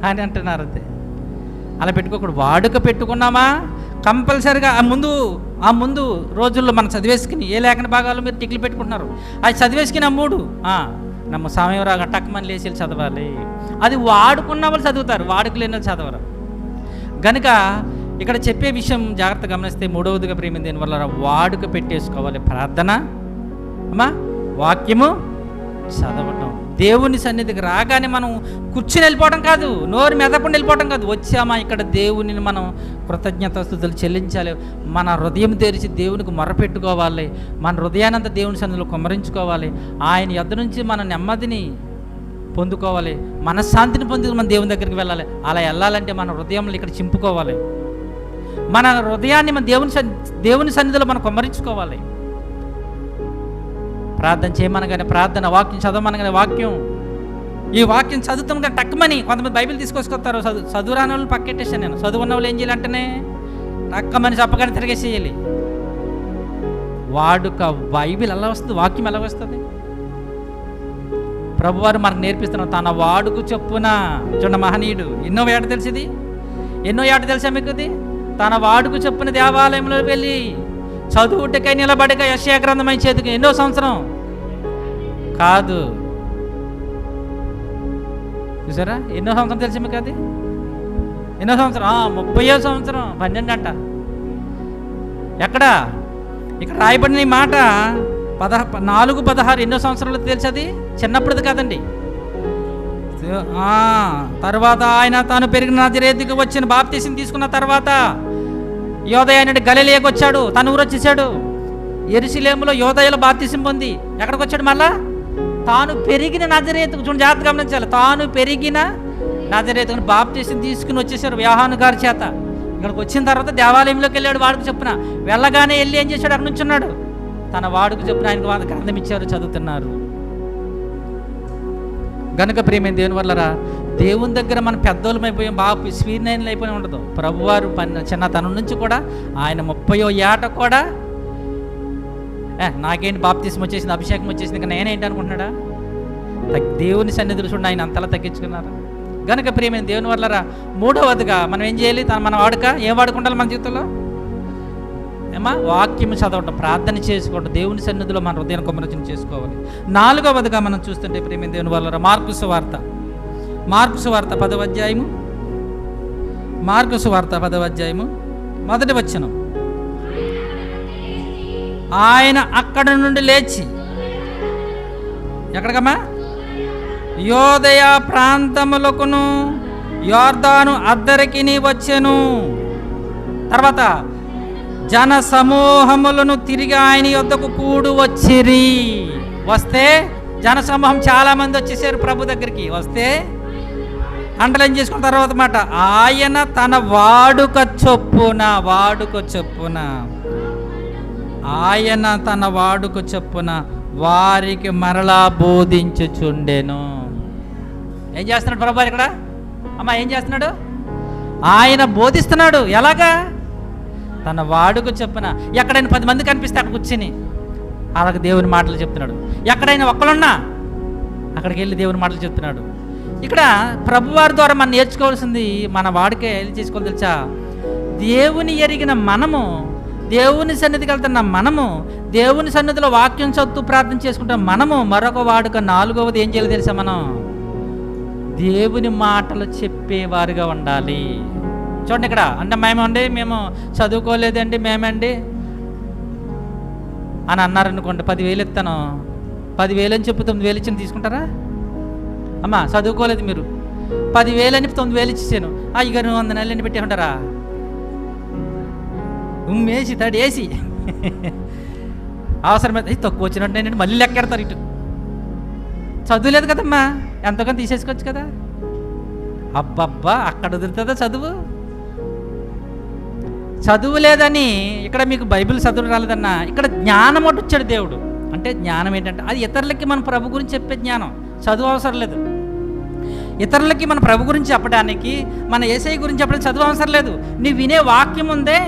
అని అంటున్నారు. అంతే. అలా పెట్టుకోకూడదు. వాడుక పెట్టుకున్నామా కంపల్సరిగా ఆ ముందు రోజుల్లో మనం చదివేసుకుని ఏ లేఖన భాగాలు మీరు టిక్లు పెట్టుకుంటున్నారు, అది చదివేసుకుని నమ్మ సమయం రాగా టక్మని లేచి చదవాలి. అది వాడుకున్న వాళ్ళు చదువుతారు, వాడుక లేని వాళ్ళు చదవరు. గనుక ఇక్కడ చెప్పే విషయం జాగ్రత్త గమనిస్తే, 3వదిగా ప్రేమ దేని వల్ల వాడుక పెట్టేసుకోవాలి. ప్రార్థన, వాక్యము చదవటం. దేవుని సన్నిధికి రాగానే మనం కూర్చుని వెళ్ళిపోవడం కాదు, నోరు మెదపకుండా వెళ్ళిపోవడం కాదు. వచ్చామా ఇక్కడ దేవునిని మనం కృతజ్ఞతాస్తుతులు చెల్లించాలి. మన హృదయం తెరిచి దేవునికి మొరపెట్టుకోవాలి. మన హృదయానంతా దేవుని సన్నిధిలో కుమ్మరించుకోవాలి. ఆయన యొద్ద నుంచి మన నెమ్మదిని పొందుకోవాలి, మనశ్శాంతిని పొంది మన దేవుని దగ్గరికి వెళ్ళాలి. అలా వెళ్ళాలంటే మన హృదయంలో ఇక్కడ చింపుకోవాలి. మన హృదయాన్ని మన దేవుని సన్నిధిలో మనం కుమ్మరించుకోవాలి. ప్రార్థన చేయమనగానే ప్రార్థన, వాక్యం చదవమనగానే వాక్యం. ఈ వాక్యం చదువుతుంటే టక్కుమని కొంతమంది బైబిల్ తీసుకొస్తారు. చదువురాని వాళ్ళు పక్కెట్టేసాను నేను. చదువున్న వాళ్ళు ఏం చేయాలంటేనే టక్కమని చెప్పగానే తిరిగేసేయాలి. వాడుక. బైబిల్ ఎలా వస్తుంది? వాక్యం ఎలా వస్తుంది? ప్రభువారు మనకు నేర్పిస్తున్నాం. తన వాడుకు చొప్పున. చూడండి, మహనీయుడు ఎన్నో ఏట తెలిసింది, ఎన్నో ఏట తెలుసా మీకు? తన వాడుకు చొప్పున దేవాలయంలో వెళ్ళి చదువుటకై నిలబడక యెషయా గ్రంథమై చేతికి. ఎన్నో సంవత్సరం కాదు, చూసారా? ఎన్నో సంవత్సరం తెలిసి మీకు? అది ఎన్నో సంవత్సరం? 30వ సంవత్సరం, 12 అంట. ఎక్కడ? ఇక్కడ రాయబడిన ఈ మాట 4:16. ఎన్నో సంవత్సరాలు తెలుసు? అది చిన్నప్పుడుది కాదండి. తర్వాత ఆయన తాను పెరిగిన నజరేతుకు వచ్చిన బాప్తీసం తీసుకున్న తర్వాత యోదయ నుండి గలిలయకు వచ్చాడు. తన ఊరు వచ్చేసాడు. యెరూషలేములో యోదయలో బాప్తీసం పొంది ఎక్కడికి వచ్చాడు? మళ్ళా తాను పెరిగిన నజరేతుకు. చూడండి, జాగ్రత్త గమనించాలి. తాను పెరిగిన నజరేతుకు బాప్తీసం తీసుకుని వచ్చేసారు యోహాను గారి చేత. ఇక్కడికి వచ్చిన తర్వాత దేవాలయంలోకి వెళ్ళాడు. వాడుకు చెప్పున వెళ్ళగానే వెళ్ళి ఏం చేశాడు? అక్కడ నుంచి ఉన్నాడు. తన వాడుకు చెప్పున ఆయనకు గ్రంథం ఇచ్చారు, చదువుతున్నారు. గనుక ప్రియమైన దేవుని వల్లరా, దేవుని దగ్గర మనం పెద్దోళ్ళమైపోయాం, బాగా స్వీర్ణైనలు అయిపోయి ఉండదు. ప్రభువారు చిన్నతనం నుంచి కూడా ఆయన 30వ ఏట కూడా నాకేంటి బాప్తిస్మం వచ్చేసింది, అభిషేకం వచ్చేసింది, ఇంకా నేనేంటి అనుకుంటున్నాడా? దేవుని సన్నిధులు చూడండి, ఆయన అంతలా తగ్గించుకున్నారా. గనుక ప్రియమైన దేవుని వల్లరా, 3వదిగా మనం ఏం చేయాలి? మన వాడుక ఏం వాడుకుంటాలి మన జీవితంలో? వాక్యం చదవటం, ప్రార్థన చేసుకోవడం, దేవుని సన్నిధిలో మన హృదయాన్ని కుమ్మరించడం చేసుకోవాలి. 4వదిగా మనం చూస్తుంటే ప్రియమైన దేవుని వల్లరా, మార్కు సువార్త 10వ అధ్యాయము. మార్కు సువార్త 10వ అధ్యాయము 1వ వచనం. ఆయన అక్కడ నుండి లేచి ఎక్కడికమ్మా? యోదయ ప్రాంతములకును యొర్దాను అద్దరికిని వచ్చెను. తర్వాత జన సమూహములను తిరిగి ఆయన యొద్దకు కూడు వచ్చిరి. వస్తే జన సమూహం చాలా మంది వచ్చేసారు ప్రభు దగ్గరికి. వస్తే అండర్లైన్ చేసుకున్న తర్వాత మాట, ఆయన తన వాడుక చొప్పున ఆయన తన వాడుక చొప్పున వారికి మరలా బోధించుచుండెను. ఏం చేస్తున్నాడు ప్రభు ఇక్కడ? ఏం చేస్తున్నాడు? ఆయన బోధిస్తున్నాడు. ఎలాగా? తన వాడుక చొప్పున. ఎక్కడైనా 10 మంది కనిపిస్తే అక్కడ కూర్చుని అలాగ దేవుని మాటలు చెప్తున్నాడు. ఎక్కడైనా ఒక్కలున్నా అక్కడికి వెళ్ళి దేవుని మాటలు చెప్తున్నాడు. ఇక్కడ ప్రభువారి ద్వారా మనం నేర్చుకోవాల్సింది, మన వాడికే ఏం చేసుకోవాలి తెలుసా? దేవుని ఎరిగిన మనము, దేవుని సన్నిధికి వెళ్తున్న మనము, దేవుని సన్నిధిలో వాక్యం చదువుతూ ప్రార్థన చేసుకుంటాం మనము, మరొక వాడుక నాలుగవది ఏం చేయాలి తెలుసా? మనం దేవుని మాటలు చెప్పేవారుగా ఉండాలి. చూడండి ఇక్కడ, అంటే మేము చదువుకోలేదండి మేమండి అని అన్నారనుకోండి, 10,000 ఇస్తాను, 10,000 అని చెప్పి 9,000 ఇచ్చి తీసుకుంటారా? అమ్మా చదువుకోలేదు మీరు, 10,000 అని 9,000 ఇచ్చేసాను, ఇక 100 నెలలు పెట్టి ఉంటారా? ఉమ్మేసి తడేసి అవసరమైతే తక్కువ వచ్చినట్టు నేను మళ్ళీ లెక్కెడతారు. ఇటు చదువులేదు కదమ్మా, ఎంతగానో తీసేసుకోవచ్చు కదా. అబ్బబ్బా, అక్కడ వదులుతుందా చదువు? చదువు లేదని ఇక్కడ మీకు బైబిల్ చదువు రాలేదన్నా, ఇక్కడ జ్ఞానం ఒకటి వచ్చాడు దేవుడు. అంటే జ్ఞానం ఏంటంటే అది ఇతరులకి మన ప్రభు గురించి చెప్పే జ్ఞానం. చదువు అవసరం లేదు. ఇతరులకి మన ప్రభు గురించి చెప్పడానికి, మన యేసయ్య గురించి చెప్పడానికి చదువు అవసరం లేదు. నీ వినే వాక్యం ఉందే,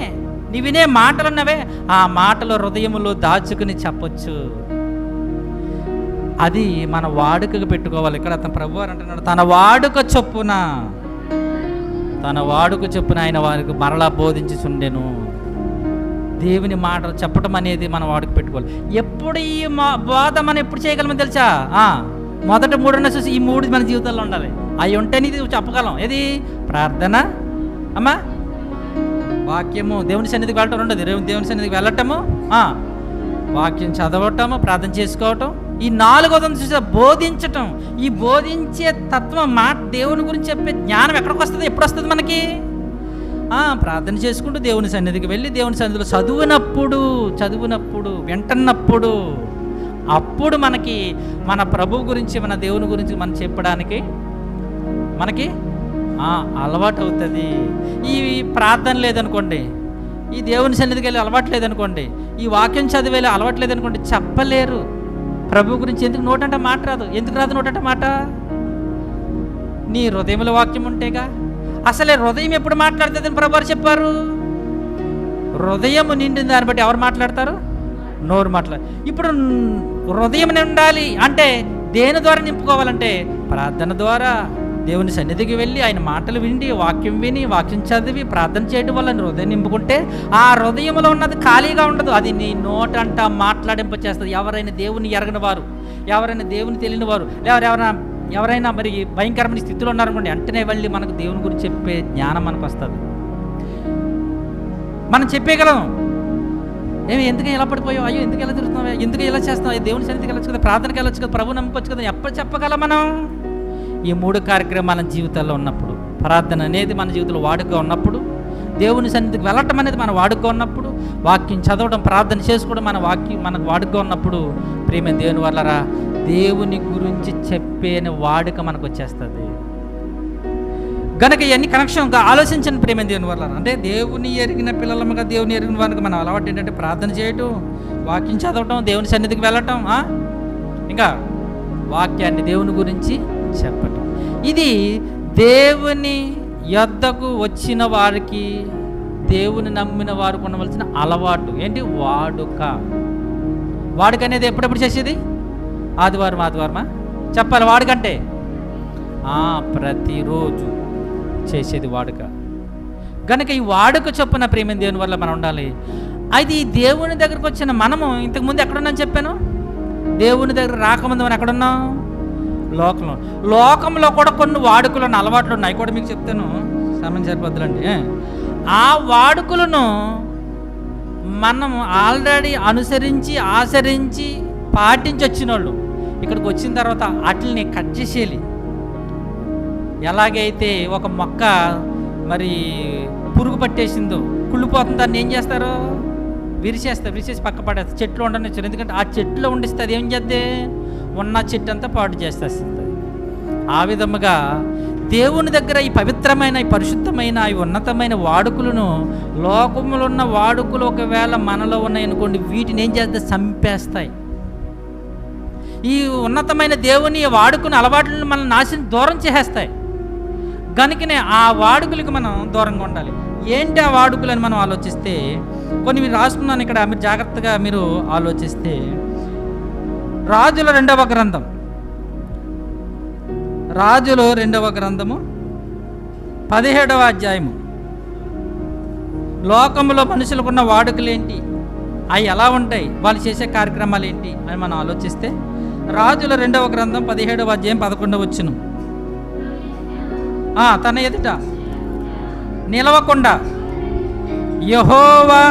నీ వినే మాటలు ఉన్నవే, ఆ మాటలు హృదయములో దాచుకుని చెప్పొచ్చు. అది మన వాడుకగా పెట్టుకోవాలి. ఇక్కడ అతను ప్రభు అని అంటున్నాడు, తన వాడుక చొప్పున ఆయన వారికి మరలా బోధించుచుండెను. దేవుని మాటలు చెప్పడం అనేది మన వాడుక పెట్టుకోవాలి. ఎప్పుడు ఈ బోధ మనం ఎప్పుడు చేయగలమో తెలుసా? మొదటి 3 చూసి ఈ 3 మన జీవితాల్లో ఉండాలి. అవి ఉంటేనే ఇది చెప్పగలం. ఏది? ప్రార్థన, అమ్మా, వాక్యము, దేవుని సన్నిధికి వెళ్ళటం ఉండదు. దేవుని సన్నిధికి వెళ్ళటము, వాక్యం చదవటము, ప్రార్థన చేసుకోవటం. ఈ 4వది చూసా బోధించటం. ఈ బోధించే తత్వం, మాట, దేవుని గురించి చెప్పే జ్ఞానం ఎక్కడికి వస్తుంది? ఎప్పుడు వస్తుంది మనకి? ప్రార్థన చేసుకుంటూ దేవుని సన్నిధికి వెళ్ళి దేవుని సన్నిధిలో చదువునప్పుడు వింటున్నప్పుడు, అప్పుడు మనకి మన ప్రభు గురించి, మన దేవుని గురించి మనం చెప్పడానికి మనకి అలవాటు అవుతుంది. ఈ ప్రార్థన లేదనుకోండి, ఈ దేవుని సన్నిధికి వెళ్ళి అలవాటు లేదనుకోండి, ఈ వాక్యం చదివేలా అలవాటు లేదనుకోండి, చెప్పలేరు ప్రభు గురించి. ఎందుకు? నోటంట మాట రాదు. ఎందుకు రాదు నోటంట మాట? నీ హృదయంలో వాక్యం ఉంటేగా. అసలే హృదయం ఎప్పుడు మాట్లాడుతుందని ప్రభు వారు చెప్పారు. హృదయం నిండిన దాన్ని బట్టి ఎవరు మాట్లాడతారు? నోరు మాట్లాడు. ఇప్పుడు హృదయం నిండాలి అంటే దేని ద్వారా నింపుకోవాలంటే ప్రార్థన ద్వారా, దేవుని సన్నిధికి వెళ్ళి ఆయన మాటలు విని, వాక్యం చదివి ప్రార్థన చేయడం వల్ల హృదయం నింపుకుంటే ఆ హృదయంలో ఉన్నది ఖాళీగా ఉండదు. అది నీ నోటంట మాట్లాడింపచేస్తుంది. ఎవరైనా దేవుని ఎరగని వారు, ఎవరైనా దేవుని తెలియని వారు, ఎవరైనా మరి భయంకరమైన స్థితిలో ఉన్నారనుకోండి, వెంటనే వెళ్ళి మనకు దేవుని గురించి చెప్పే జ్ఞానం మనకు వస్తుంది. మనం చెప్పేయగలం. ఎందుకు ఎలా పడిపోయావు? అయ్యో ఎందుకు ఎలా తిరుగుతున్నావు? ఎందుకు ఎలా చేస్తున్నావు? దేవుని సన్నిధికి వెళ్ళొచ్చు కదా, ప్రార్థనకి వెళ్ళొచ్చు కదా, ప్రభు నమ్ముకోవచ్చు కదా. ఎప్పుడు చెప్పగలం మనం? ఈ 3 కార్యక్రమాలు మన జీవితాల్లో ఉన్నప్పుడు, ప్రార్థన అనేది మన జీవితంలో వాడుకగా ఉన్నప్పుడు, దేవుని సన్నిధికి వెళ్ళటం అనేది మన వాడుకగా ఉన్నప్పుడు, వాక్యం చదవడం, ప్రార్థన చేసుకోవడం మనకు వాడుకగా ఉన్నప్పుడు, ప్రియమైన దేవుని వల్లరా దేవుని గురించి చెప్పేని వాడుక మనకు వచ్చేస్తుంది. గనక ఇవన్నీ కనెక్షన్గా ఆలోచించండి ప్రియమైన దేవుని వల్ల. అంటే దేవుని ఎరిగిన పిల్లలముగా, దేవుని ఎరిగిన వారికి మన అలవాటు ఏంటంటే ప్రార్థన చేయటం, వాక్యం చదవటం, దేవుని సన్నిధికి వెళ్ళటం, ఇంకా వాక్యాన్ని దేవుని గురించి చెప్పటం. ఇది దేవుని యొద్దకు వచ్చిన వారికి, దేవుని నమ్మిన వారికి ఉండవలసిన అలవాటు. ఏంటి? వాడుక అనేది ఎప్పుడెప్పుడు చేసేది? ఆదివారమా చెప్పాలి. వాడుకంటే ప్రతిరోజు చేసేది వాడుక. కనుక ఈ వాడుక చొప్పున ప్రేమ దేవుని వల్ల మనం ఉండాలి. అయితే ఈ దేవుని దగ్గరకు వచ్చిన మనము ఇంతకుముందు ఎక్కడున్నాను చెప్పాను? దేవుని దగ్గర రాకముందు మనం ఎక్కడున్నాం? లోకంలో కూడా కొన్ని వాడుకలు ఉన్న అలవాట్లు ఉన్నాయి, కూడా మీకు చెప్తాను, సమయం సరిపోద్దులండి. ఆ వాడుకలను మనం ఆల్రెడీ ఆచరించి పాటించి వచ్చిన వాళ్ళు ఇక్కడికి వచ్చిన తర్వాత వాటిని కట్ చేసేయాలి. ఎలాగైతే ఒక మొక్క మరి పురుగు పట్టేసిందో, కుళ్ళిపోతుంది, దాన్ని ఏం చేస్తారు? విరిచేసి పక్క పడేస్తారు, చెట్లు ఉండనిచ్చారు. ఎందుకంటే ఆ చెట్లో ఉండిస్తే అది ఏం చేస్తే ఉన్న చెట్టు అంతా పాటు చేస్తుంది. ఆ విధముగా దేవుని దగ్గర ఈ పవిత్రమైన, ఈ పరిశుద్ధమైన, ఈ ఉన్నతమైన వాడుకలను, లోకములో ఉన్న వాడుకలు ఒకవేళ మనలో ఉన్నాయనుకోండి, వీటిని ఏం చేస్తే చంపేస్తాయి. ఈ ఉన్నతమైన దేవుని వాడుకుని అలవాట్లను మనం దూరం చేసేస్తాయి. కనుకనే ఆ వాడుకలకు మనం దూరంగా ఉండాలి. ఏంటి ఆ వాడుకలు అని మనం ఆలోచిస్తే, కొన్ని మీరు రాసుకున్నాను ఇక్కడ, మీరు జాగ్రత్తగా మీరు ఆలోచిస్తే, రాజుల 2వ గ్రంథం రాజులు 2వ గ్రంథము 17వ అధ్యాయము. లోకంలో మనుషులకున్న వాడుకలు ఏంటి, అవి ఎలా ఉంటాయి, వాళ్ళు చేసే కార్యక్రమాలు ఏంటి అని మనం ఆలోచిస్తే రాజుల 2వ గ్రంథం 17వ అధ్యాయం 11వ వచనం. తన ఎదుట నిలవకుండా యెహోవా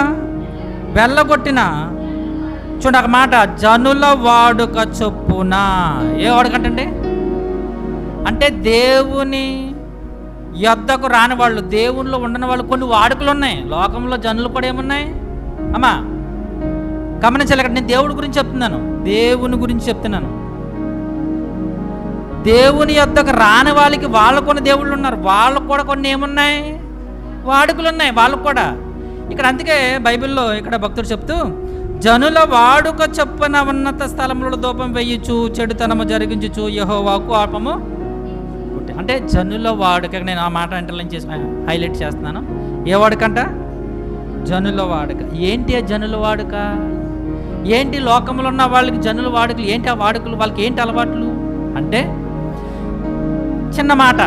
వెళ్ళగొట్టిన, చూడ ఒక మాట, జనుల వాడుక చొప్పున. ఏ వాడుకంటే అంటే దేవుని యొద్దకు రాని వాళ్ళు, దేవునిలో ఉండని వాళ్ళు కొన్ని వాడుకలు ఉన్నాయి. లోకంలో జనులు కూడా ఏమున్నాయి అమ్మా గమనించాలి. ఇక్కడ నేను దేవుడి గురించి చెప్తున్నాను, దేవుని గురించి చెప్తున్నాను. దేవుని యొద్దకు రాని వాళ్ళకి వాళ్ళకు కొన్ని దేవుళ్ళు ఉన్నారు, వాళ్ళకు కూడా కొన్ని ఏమున్నాయి, వాడుకలు ఉన్నాయి వాళ్ళకు కూడా. ఇక్కడ అందుకే బైబిల్లో ఇక్కడ భక్తుడు చెప్తూ, జనుల వాడుక చొప్పున ఉన్నత స్థలములలో ధూపం వేయచ్చు, చెడుతనము జరిగించు, యెహోవాకు కోపము. అంటే జనుల వాడుక, నేను ఆ మాట అంటర్లైన్ చేసి హైలైట్ చేస్తున్నాను. ఏ వాడుకంట? జనుల వాడుక. ఏంటి ఆ జనుల వాడుక? ఏంటి లోకంలో ఉన్న వాళ్ళకి జనుల వాడుకలు ఏంటి? ఆ వాడుకలు వాళ్ళకి ఏంటి అలవాట్లు అంటే, చిన్న మాట,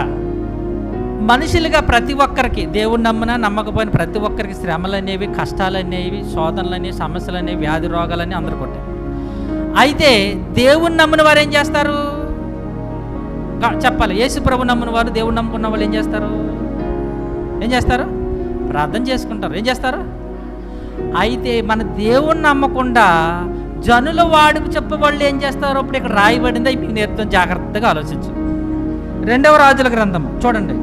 మనుషులుగా ప్రతి ఒక్కరికి, దేవుడు నమ్మినా నమ్మకపోయిన ప్రతి ఒక్కరికి శ్రమలు అనేవి, కష్టాలు అనేవి, శోధనలు అనేవి, సమస్యలు అనేవి, వ్యాధి రోగాలని అందరూ కొట్టాయి. అయితే దేవుణ్ణి నమ్మిన వారు ఏం చేస్తారు చెప్పాలి. యేసు ప్రభు నమ్మిన వారు, దేవుడు నమ్ముకున్న వాళ్ళు ఏం చేస్తారు? ప్రార్థన చేసుకుంటారు. ఏం చేస్తారు? అయితే మన దేవుణ్ణి నమ్మకుండా జనుల వాడుకు చెప్పే వాళ్ళు ఏం చేస్తారు? అప్పుడు ఇక్కడ రాయబడింది, మీకు నేర్పుతాం, జాగ్రత్తగా ఆలోచించు. 2వ రాజుల గ్రంథం చూడండి.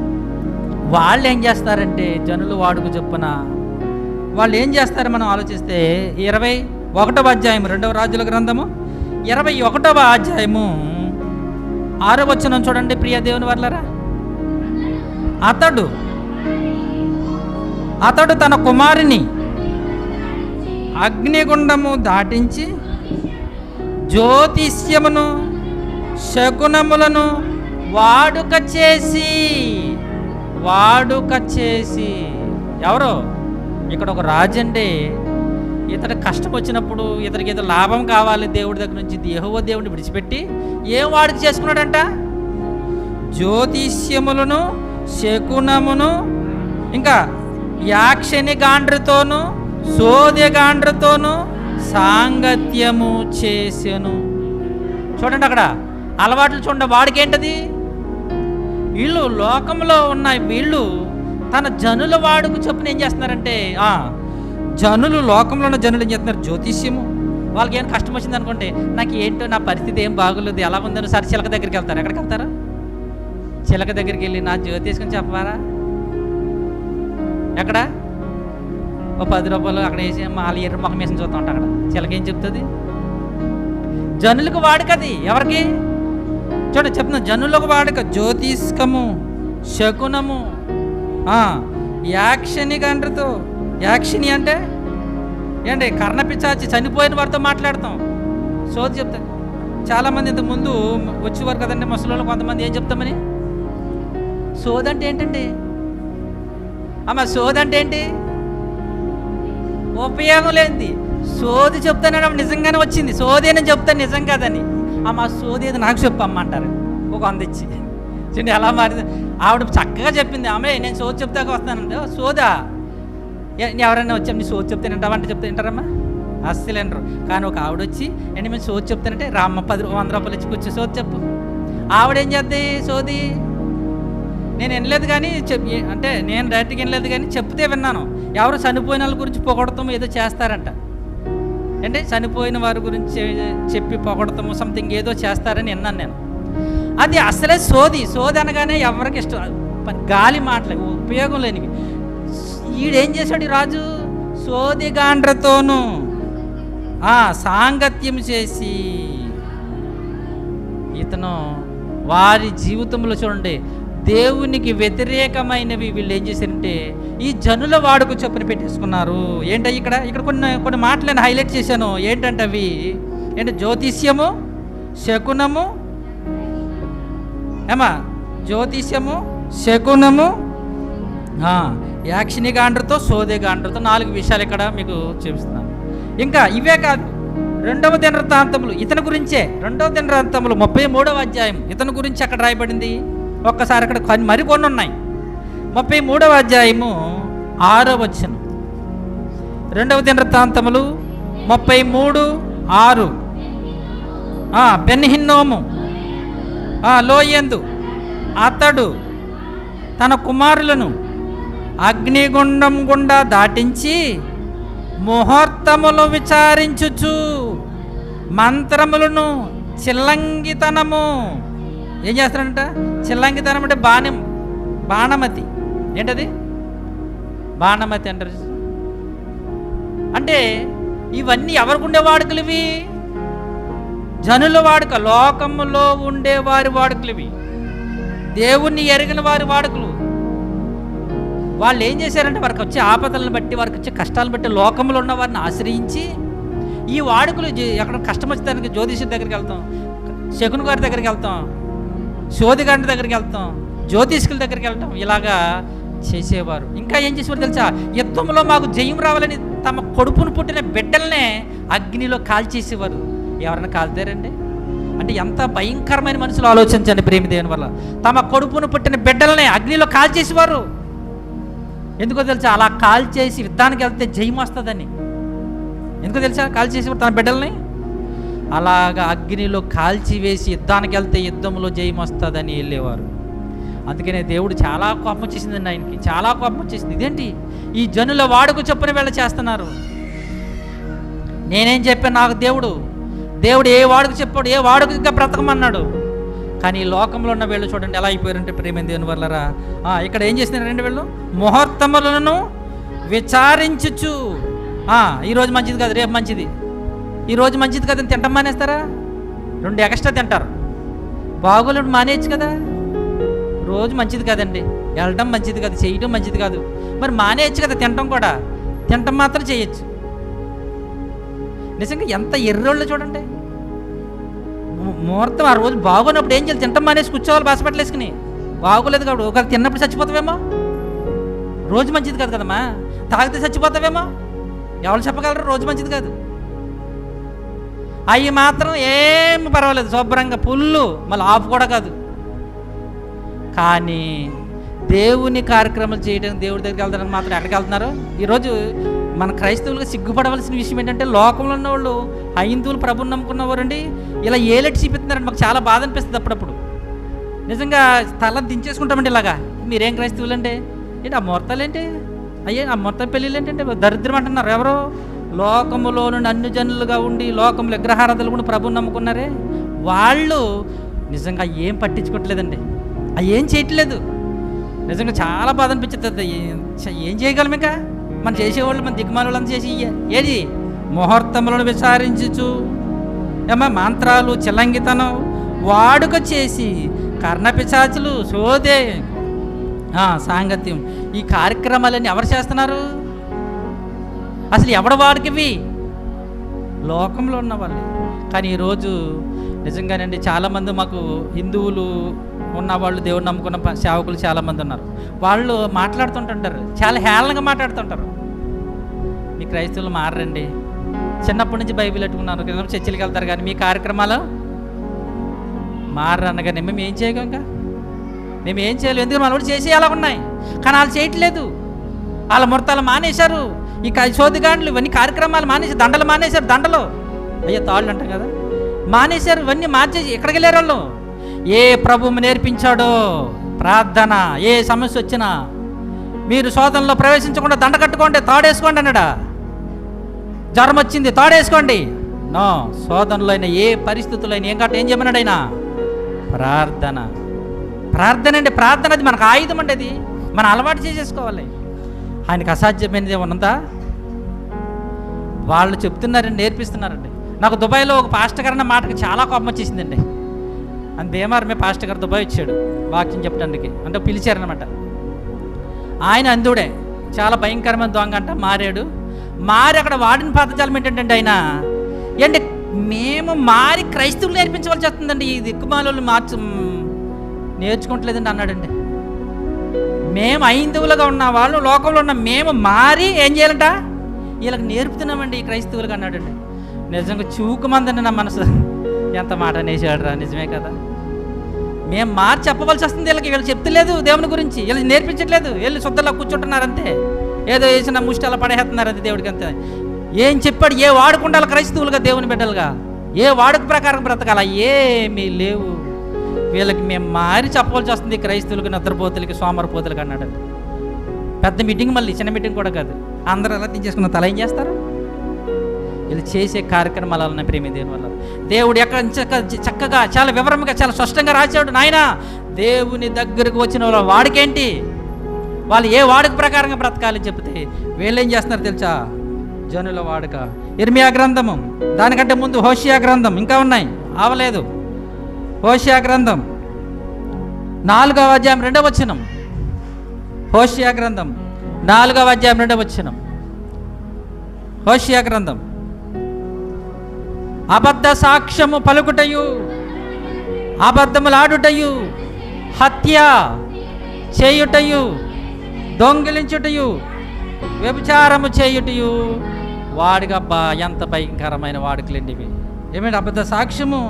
వాళ్ళు ఏం చేస్తారంటే జనుల వాడుకు చెప్పున వాళ్ళు ఏం చేస్తారు మనం ఆలోచిస్తే 21వ అధ్యాయం 2వ రాజుల గ్రంథము 21వ అధ్యాయము 6వ వచనం చూడండి. ప్రియ దేవుని వర్లరా, అతడు తన కుమారుని అగ్నిగుండము దాటించి జ్యోతిష్యమును శకునములను వాడుక చేసి ఎవరో ఇక్కడ ఒక రాజు అండి. ఇతడు కష్టం వచ్చినప్పుడు, ఇతడికి ఏదో లాభం కావాలి దేవుడి దగ్గర నుంచి, యెహోవా దేవుడిని విడిచిపెట్టి ఏం వాడుక చేసుకున్నాడంట? జ్యోతిష్యములను శకునమును, ఇంకా యాక్షని గాండ్రతోను సోదె గాండ్రతోను సాంగత్యము చేసెను. చూడండి అక్కడ అలవాట్లు చూడండి. వాడికేంటది? వీళ్ళు లోకంలో ఉన్న వీళ్ళు తన జనుల వాడుకు చొప్పున ఏం చేస్తున్నారంటే, జనులు, లోకంలో ఉన్న జనులు ఏం చేస్తున్నారు? జ్యోతిష్యము. వాళ్ళకి ఏమైనా కష్టం వచ్చింది అనుకోండి, నాకు ఏంటో నా పరిస్థితి ఏం బాగోలేదు, ఎలా ఉందని సరే చిలక దగ్గరికి వెళ్తారు. ఎక్కడికి వెళ్తారు? చిలక దగ్గరికి వెళ్ళి నా జ్యోతిష్కం చెప్పారా? ఎక్కడ? ఓ 10 రూపాయలు అక్కడ వేసి వాళ్ళ ఎర్ర మొహం వేసి చూస్తూ ఉంటాం. అక్కడ చిలక ఏం చెప్తుంది? జనులకు వాడుకది. ఎవరికి? చూడండి చెప్తున్నా, జనులకు వాడుక. జ్యోతిష్కము, శకునము, యాక్షని గండ్రతో. యాక్షని అంటే ఏంటి? కర్ణపిచాచి, చనిపోయిన వారితో మాట్లాడతాం, సోది చెప్తాం. చాలామంది ఇంతకు ముందు వచ్చేవారు కదండి ముసలోళ్ళు, కొంతమంది ఏం చెప్తామని, సోది అంటే ఏంటండి సోది అంటే ఏంటి? ఉపయోగం లేనిది సోది చెప్తాను. నిజంగానే వచ్చింది సోది అని చెప్తాను, నిజం కాదని. సోది ఏది నాకు చెప్పమ్మ అంటారు ఒక 100 ఇచ్చి. చూడండి ఎలా మారింది. ఆవిడ చక్కగా చెప్పింది, నేను సోది చెప్తాక వస్తానంటే, సోదా ఎవరైనా వచ్చాం నీ సోది చెప్తానంటే అంటే చెప్తే వింటారమ్మా? అస్సలు వినరు. కానీ ఒక ఆవిడ వచ్చి మేము సోది చెప్తానంటే, రామ్మ 100 రూపాయలు ఇచ్చి కూర్చో సోది చెప్పు. ఆవిడేం చేద్ది సోది? నేను వినలేదు కానీ అంటే నేను డైరెక్ట్గా వినలేదు కానీ చెప్తే విన్నాను. ఎవరు చనిపోయిన వాళ్ళ గురించి పొగడతాము ఏదో చేస్తారంట. అంటే చనిపోయిన వారి గురించి చెప్పి పొగడతాము, సంథింగ్ ఏదో చేస్తారని విన్నాను నేను. అది అసలే సోది. సోది అనగానే ఎవరికి ఇష్టం? గాలి మాటలే, ఉపయోగం లేనివి. ఈడేం చేశాడు ఈ రాజు? సోది గాండ్రతోనూ సాంగత్యం చేసి ఇతను వారి జీవితంలో చూడండి దేవునికి వ్యతిరేకమైనవి వీళ్ళు ఏం చేశారంటే ఈ జనుల వాడుకు చొప్పున పెట్టేసుకున్నారు. ఏంటో ఇక్కడ కొన్ని మాటలు నేను హైలైట్ చేశాను. ఏంటంటే అవి జ్యోతిష్యము, శకునము, జ్యోతిష్యము, శకునము, యాక్షిని గాండ్రతో, సోదే గాండ్రతో 4 విషయాలు ఇక్కడ మీకు చూపిస్తున్నాను. ఇంకా ఇవే కాదు, రెండవ దినవృత్తాంతములు ఇతని గురించే, రెండవ దినవృత్తాంతములు 33వ అధ్యాయం ఇతని గురించి అక్కడ రాయబడింది. ఒక్కసారి అక్కడ మరికొన్ని ఉన్నాయి. 33వ అధ్యాయము 6వ వచనం, రెండవ దినవృత్తాంతములు 33:6. బెన్హిన్నోము లోయందు అతడు తన కుమారులను అగ్నిగుండం గుండా దాటించి ముహూర్తములు విచారించుచు మంత్రములను చిల్లంగితనము ఏం చేస్తారంట? చిల్లంగితనం అంటే బాణమతి. ఏంటది? బాణమతి అంటారు. అంటే ఇవన్నీ ఎవరికి ఉండే వాడుకలు? ఇవి జనుల వాడుక, లోకములో ఉండే వారి వాడుకలు ఇవి, దేవుణ్ణి ఎరిగిన వారి వాడుకలు. వాళ్ళు ఏం చేశారంటే వారికి వచ్చే ఆపదలను బట్టి, వారికి వచ్చే కష్టాలను బట్టి లోకంలో ఉన్న వారిని ఆశ్రయించి ఈ వాడుకలు ఎక్కడ కష్టం వచ్చేదానికి జ్యోతిషుడి దగ్గరికి వెళ్తాం, శకుని గారి దగ్గరికి వెళ్తాం, శోధిగారి దగ్గరికి వెళ్తాం, జ్యోతిష్కుల దగ్గరికి వెళ్తాం, ఇలాగా చేసేవారు. ఇంకా ఏం చేసేవారు తెలుసా? యుద్ధంలో మాకు జయం రావాలని తమ కొడుకును పుట్టిన బిడ్డలనే అగ్నిలో కాల్చేసేవారు. ఎవరైనా కాల్తారండి? అంటే ఎంత భయంకరమైన మనుషులు ఆలోచించండి ప్రేమ దేవుని వల్ల. తమ కొడుకును పుట్టిన బిడ్డలనే అగ్నిలో కాల్చేసేవారు. ఎందుకో తెలుసా? అలా కాల్చేసి యుద్ధానికి వెళ్తే జయం వస్తుందని. ఎందుకో తెలుసా? కాల్చేసేవారు తన బిడ్డల్ని అలాగా అగ్నిలో కాల్చివేసి యుద్ధానికి వెళ్తే యుద్ధంలో జయం వస్తుందని వెళ్ళేవారు. అందుకనే దేవుడు చాలా కోపం వచ్చేసిందండి ఆయనకి, చాలా కోపం వచ్చేసింది. ఇదేంటి ఈ జనుల వాడుకు చొప్పున వీళ్ళ చేస్తున్నారు? నేనేం చెప్పాను? నాకు దేవుడు ఏ వాడుకు చెప్పాడు, ఏ వాడుకుగా బ్రతకమన్నాడు. కానీ ఈ లోకంలో ఉన్న వీళ్ళు చూడండి ఎలా అయిపోయారంటే ప్రేమ దేవుని వల్లరా. ఇక్కడ ఏం చేస్తున్నారంటే వీళ్ళు ముహూర్తములను విచారించుచు, ఈరోజు మంచిది కాదు రేపు మంచిది, ఈరోజు మంచిది కదని తింటాం మానేస్తారా? 2 ఎక్స్ట్రా తింటారు. బాగోలేడు మానేయచ్చు కదా. రోజు మంచిది కాదండి, వెళ్ళడం మంచిది కాదు, చేయటం మంచిది కాదు, మరి మానేయచ్చు కదా. తినటం మాత్రం చేయొచ్చు. నిజంగా ఎంత ఎర్రోళ్ళు చూడండి. ముహూర్తం ఆ రోజు బాగోనప్పుడు ఏం చేయాలి? తింటం మానేసి కూర్చోవాలి బాసపట్లు వేసుకుని. బాగోలేదు కాబట్టి ఒకవేళ తిన్నప్పుడు చచ్చిపోతావేమో. రోజు మంచిది కాదు కదమ్మా. తాగితే చచ్చిపోతావేమో. ఎవరు చెప్పగలరు రోజు మంచిది కాదు? అవి మాత్రం ఏం పర్వాలేదు, శుభ్రంగా పుల్లు, మళ్ళీ ఆఫ్ కూడా కాదు. కానీ దేవుని కార్యక్రమాలు చేయడానికి దేవుడి దగ్గరికి వెళ్తారని మాత్రం ఎక్కడికి వెళ్తున్నారు? ఈరోజు మన క్రైస్తవులుగా సిగ్గుపడవలసిన విషయం ఏంటంటే లోకంలో ఉన్న వాళ్ళు, హైందువులు ప్రభుని నమ్ముకున్నవారండి ఇలా ఏలెట్టి చూపిస్తున్నారండి. మాకు చాలా బాధ అనిపిస్తుంది అప్పుడప్పుడు. నిజంగా తల దించేసుకుంటామండి ఇలాగా. మీరేం క్రైస్తవులు అంటే ఏంటి? ఆ ముహూర్తాలు ఏంటి? ఆ ముహూర్తం పెళ్ళిళ్ళు ఏంటంటే దరిద్రం అంటున్నారు. ఎవరో లోకములో నుండి అన్ని జనులుగా ఉండి లోకంలో విగ్రహారాధనలు కూడా ప్రభుని నమ్ముకున్నారే వాళ్ళు నిజంగా ఏం పట్టించుకోవట్లేదండి. అవి ఏం చేయట్లేదు. నిజంగా చాలా బాధ అనిపించుతుంది. ఏం చేయగలం? ఇంకా మనం చేసేవాళ్ళు, మన దిగ్మాల వాళ్ళని చేసి ఏది ముహూర్తములను విచారించుచు మంత్రాలు, చిల్లంగితనం వాడుక చేసి కర్ణపిశాచులు, శోధే, సాంగత్యం, ఈ కార్యక్రమాలన్నీ ఎవరు చేస్తున్నారు? అసలు ఎవడ వాడికివి? లోకంలో ఉన్న వాళ్ళు. కానీ ఈరోజు నిజంగానండి చాలామంది మాకు హిందువులు ఉన్నవాళ్ళు, దేవుడు నమ్ముకున్న సేవకులు చాలామంది ఉన్నారు. వాళ్ళు మాట్లాడుతుంటుంటారు, చాలా హేళనగా మాట్లాడుతుంటారు. మీ క్రైస్తవులు మారండి, చిన్నప్పటి నుంచి బైబిల్ పెట్టుకున్నారు, చర్చిలకు వెళ్తారు, కానీ మీ కార్యక్రమాలు మారరు అనగానే మేము ఏం చేయగం? ఇంకా మేము ఏం చేయలేము. ఎందుకంటే మన వాళ్ళు చేసి అలా ఉన్నాయి, కానీ వాళ్ళు చేయట్లేదు. వాళ్ళ ముహూర్తాలు మానేశారు, ఈ శోధిగాండ్లు ఇవన్నీ కార్యక్రమాలు మానేసి, దండలు మానేశారు. దండలు తాళ్ళు అంటాం కదా, మానేశారు. ఇవన్నీ మార్చేసి ఎక్కడికి వెళ్ళారు వాళ్ళు? ఏ ప్రభువు నేర్పించాడో ప్రార్థన, ఏ సమస్య వచ్చినా మీరు శోధనలో ప్రవేశించకుండా దండ కట్టుకోండి, తాడేసుకోండి అన్నాడా? జ్వరం వచ్చింది తాడేసుకోండి. నో, శోధనలో అయినా ఏ పరిస్థితుల్లో అయినా ఏం చేయమన్నాడు ఆయన? ప్రార్థన. అండి, ప్రార్థన అది మనకు ఆయుధం అండి. అది మనం అలవాటు చేసేసుకోవాలి. ఆయనకు అసాధ్యమైనది ఏమన్నంతా వాళ్ళు చెప్తున్నారండి, నేర్పిస్తున్నారండి. నాకు దుబాయ్లో ఒక పాస్టర్ గారు అన్న మాటకి చాలా కోపం వచ్చేసిందండి. అని బీమారమే పాస్టర్ గారు దుబాయ్ వచ్చాడు వాక్యం చెప్పడానికి, అంటే పిలిచారనమాట. ఆయన అందుడే చాలా భయంకరమైన దొంగ అంట, మారి అక్కడ వాడిన పదజాలం ఏంటంటే ఆయన ఏంటి మేము మారి క్రైస్తవులు నేర్పించవలసి వస్తుందండి, ఈ దిక్కుమాల నేర్చుకోవట్లేదండి అన్నాడండి. మేము హైందువులుగా ఉన్న వాళ్ళు, లోకంలో ఉన్న మేము మారి ఏం చేయాలంట? వీళ్ళకి నేర్పుతున్నామండి ఈ క్రైస్తవులుగా అన్నాడండి. నిజంగా చూకుమందండి నా మనసు. ఎంత మాట అనేసాడురా, నిజమే కదా. మేము మార్చి చెప్పవలసి వస్తుంది వీళ్ళకి. వీళ్ళు చెప్తలేదు దేవుని గురించి, వీళ్ళు నేర్పించట్లేదు. వీళ్ళు శుద్ధలా కూర్చుంటున్నారు అంతే, ఏదో వేసిన ముష్టి అలా పడేస్తున్నారు అది దేవుడికి అంతే. ఏం చెప్పాడు, ఏ వాడుకుండాలి క్రైస్తవులుగా, దేవుని బిడ్డలుగా ఏ వాడుక ప్రకారం బ్రతకాల, ఏమీ లేవు వీళ్ళకి. మేము మారి చెప్పవలసి వస్తుంది క్రైస్తవులకి, నిద్రపోతులకి, సోమరపోతులకి అన్నాడు. పెద్ద మీటింగ్, మళ్ళీ చిన్న మీటింగ్ కూడా కాదు. అందరూ ఎలా తీసేసుకున్న తల ఏం చేస్తారు వీళ్ళు చేసే కార్యక్రమాలు అలా ప్రేమి. దేవుని వల్ల దేవుడు ఎక్కడ చక్కగా చాలా వివరంగా చాలా స్పష్టంగా రాశాడు. నాయన దేవుని దగ్గరకు వచ్చిన వాళ్ళు వాడికేంటి, వాళ్ళు ఏ వాడుక ప్రకారంగా బ్రతకాలని చెప్తే వీళ్ళు ఏం చేస్తున్నారు తెలుసా, జనుల వాడుక. ఇర్మియా గ్రంథము, దానికంటే ముందు హోషియా గ్రంథం, ఇంకా ఉన్నాయి అవలేదు. హోషియా గ్రంథం 4వ అధ్యాయం 2వ వచనం. హోషియా గ్రంథం 4వ అధ్యాయం 2వ వచనం. హోషియా గ్రంథం. అబద్ధ సాక్ష్యము పలుకుటయు, అబద్ధములాడుటయు, హత్య చేయుటయు, దొంగిలించుటయు, వ్యభిచారము చేయుటయు వాడికబ్బా ఎంత భయంకరమైన వాడుకలండి ఇవి. ఏమిటి అబద్ధ సాక్ష్యము,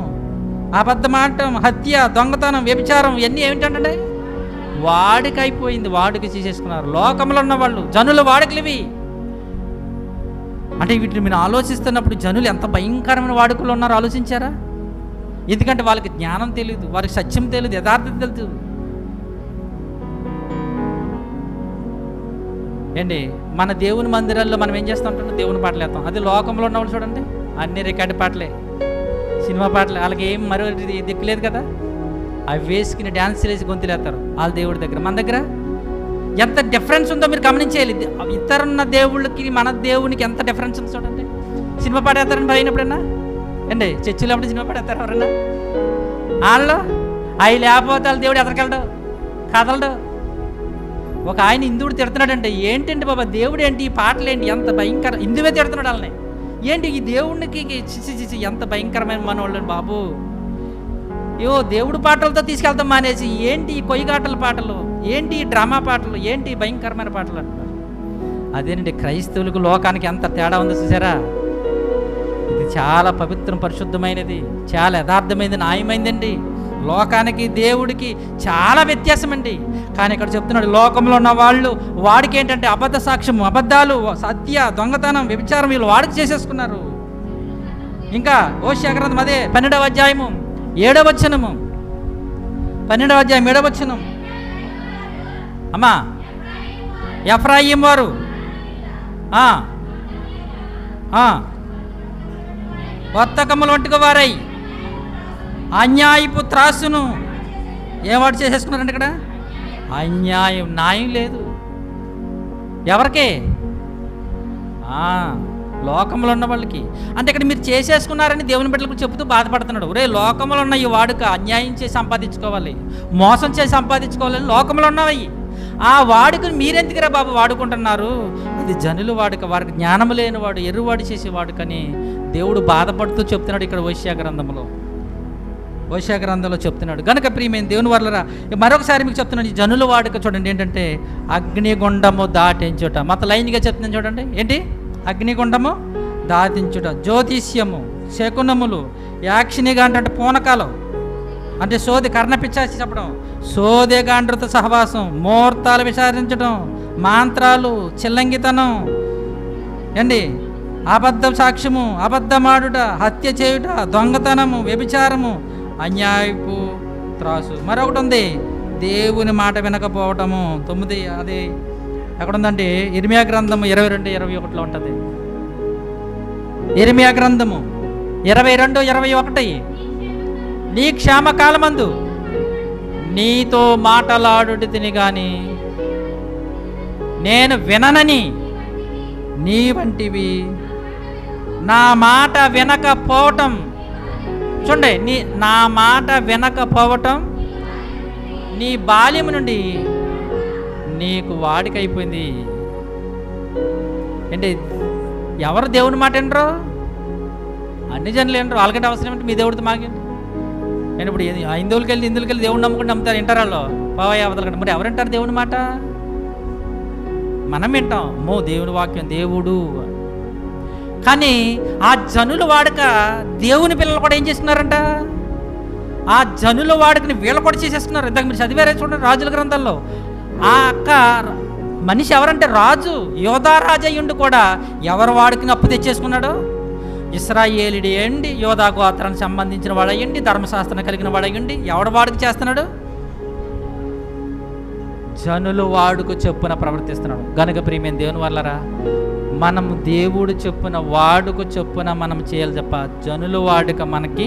అబద్ధమాటం, హత్య, దొంగతనం, వ్యభిచారం, ఇవన్నీ ఏమిటంటే వాడికి అయిపోయింది. వాడికి చేసేసుకున్నారు లోకంలో ఉన్న వాళ్ళు, జనుల వాడుకలు ఇవి. అంటే వీటిని మీరు ఆలోచిస్తున్నప్పుడు జనులు ఎంత భయంకరమైన వాడుకలు ఉన్నారో ఆలోచించారా? ఎందుకంటే వాళ్ళకి జ్ఞానం తెలియదు, వారికి సత్యం తెలియదు, యథార్థత తెలియదు. ఏంటి మన దేవుని మందిరాల్లో మనం ఏం చేస్తూ ఉంటాం, దేవుని పాటలు వేస్తాం. అది లోకంలో ఉన్నవాళ్ళు చూడండి, అన్ని రికార్డు పాటలే, సినిమా పాటలు. వాళ్ళకి ఏం మరో దిక్కులేదు కదా, అవి వేసుకుని డ్యాన్స్ వేసి గొంతులేస్తారు వాళ్ళ దేవుడి దగ్గర. మన దగ్గర ఎంత డిఫరెన్స్ ఉందో మీరు గమనించేయాలి. ఇతరున్న దేవుళ్ళకి మన దేవునికి ఎంత డిఫరెన్స్ ఉంది చూడండి. సినిమా పాట వేస్తారని పోయినప్పుడన్నా అండి, చర్చిలో అప్పుడు సినిమా పాట వేస్తారు ఎవరన్నా. వాళ్ళు అవి లేకపోతే వాళ్ళ దేవుడు ఎదరికెళ్ళడు, కదలడు. ఒక ఆయన హిందువుడు తిడుతున్నాడంటే, ఏంటంటే బాబా దేవుడు ఏంటి, ఈ పాటలు ఏంటి, ఎంత భయంకర, హిందువే తిడుతున్నాడు వాళ్ళని. ఏంటి ఈ దేవుడికి చిచి ఎంత భయంకరమైన మనవాళ్ళు బాబు, దేవుడు పాటలతో తీసుకెళ్తాం మానేసి ఏంటి ఈ కొయ్యగాటల పాటలు, ఏంటి ఈ డ్రామా పాటలు, ఏంటి భయంకరమైన పాటలు అంటున్నారు. అదేనండి క్రైస్తవులకు లోకానికి ఎంత తేడా ఉందో చూసారా. ఇది చాలా పవిత్రం, పరిశుద్ధమైనది, చాలా యథార్థమైనది, న్యాయమైందండి. లోకానికి దేవుడికి చాలా వ్యత్యాసం అండి. కానీ ఇక్కడ చెప్తున్నాడు, లోకంలో ఉన్న వాళ్ళు వాడికి ఏంటంటే అబద్ధ సాక్ష్యము, అబద్ధాలు, సత్య, దొంగతనం, వ్యభిచారం వీళ్ళు వాడికి చేసేసుకున్నారు. ఇంకా హోషియా గ్రంథం అదే 12వ అధ్యాయము 7వ వచనము. 12వ అధ్యాయం 7వ వచనం. అమ్మా ఎఫ్రాయిం వారు వర్తకములు వంటిగా వారై అన్యాయపు త్రాసును ఏవాడు చేసేసుకున్నారండి. ఇక్కడ అన్యాయం, న్యాయం లేదు ఎవరికే, లోకంలో ఉన్న వాళ్ళకి. అంటే ఇక్కడ మీరు చేసేసుకున్నారని దేవుని బిడ్డలకు చెబుతూ బాధపడుతున్నాడు. ఒరే లోకంలో ఉన్న ఈ వాడుక అన్యాయం చేసి సంపాదించుకోవాలి, మోసం చేసి సంపాదించుకోవాలని లోకంలో ఉన్నవి. ఆ వాడుకను మీరెందుకురా బాబు వాడుకుంటున్నారు, అది జనులు వాడుక, వారికి జ్ఞానం లేనివాడు, ఎర్రువాడు చేసే వాడుకని దేవుడు బాధపడుతూ చెప్తున్నాడు ఇక్కడ హోషియా గ్రంథంలో. హోషియా గ్రంథంలో చెప్తున్నాడు. కనుక ప్రియమైన దేవుని వల్ల మరొకసారి మీకు చెప్తున్నాను, ఈ జనుల వాడుక చూడండి ఏంటంటే అగ్నిగుండము దాటించుట. మత లైన్గా చెప్తున్నాను చూడండి, ఏంటి అగ్నిగుండము దాటించుట, జ్యోతిష్యము, శకునములు, యాక్షినిగా అంటే పూనకాలు, అంటే సోది, కర్ణపిచ్చాసి చెప్పడం, సోదెగాండ్రత సహవాసం, ముహూర్తాలు విచారించడం, మాంత్రాలు, చిల్లంగితనం ఏండి, అబద్ధ సాక్ష్యము, అబద్ధమాడుట, హత్య చేయుట, దొంగతనము, వ్యభిచారము, అన్యాయపు త్రాసు. మరొకటి ఉంది, దేవుని మాట వినకపోవటము. 9 అది ఎక్కడుందంటే ఇర్మియా గ్రంథము 22-21 ఉంటుంది. ఇర్మియా గ్రంథము 22-21. నీ క్షేమకాలమందు నీతో మాటలాడుట తిని గాని నేను విననని నీ వంటివి నా మాట వినకపోవటం. చూడండి, నా మాట వినకపోవటం నీ బాల్యం నుండి నీకు వాడికైపోయింది. అంటే ఎవరు దేవుని మాట వినరు, అన్ని జనులు వినరు. వాళ్ళకంటే అవసరం ఏంటి మీ దేవుడితో మాకేంటి. నేను ఇప్పుడు హిందువులకి వెళ్ళి దేవుడిని నమ్ముకుంటే నమ్ముతారు, వింటారాళ్ళు పావయ్య అవతల కంటే. మరి ఎవరు వింటారు దేవుని మాట? మనం వింటాం, దేవుని వాక్యం దేవుడు. కానీ ఆ జనుల వాడుక దేవుని పిల్లలు కూడా ఏం చేస్తున్నారంట, ఆ జనుల వాడుకని వీళ్ళు కూడా చేసేస్తున్నారు. ఇందాక మీరు చదివారే చూడండి రాజుల గ్రంథాల్లో. ఆ అక్క మనిషి ఎవరంటే రాజు, యోధా రాజు అయ్యుండి కూడా ఎవరు వాడుకని అప్పు తెచ్చేసుకున్నాడు? ఇశ్రాయేలుడి అయ్యండి, యోధా గోత్రానికి సంబంధించిన వాడు అయ్యండి, ధర్మశాస్త్రం కలిగిన వాడు అయ్యండి, ఎవడు వాడుక చేస్తున్నాడు? జనులు వాడుకు చొప్పున ప్రవర్తిస్తున్నాడు. గనుక ప్రియమైన దేవుని వల్లరా, మనం దేవుడు చొప్పున వాడుకు చొప్పున మనం చేయాలి తప్ప జనులు వాడుక మనకి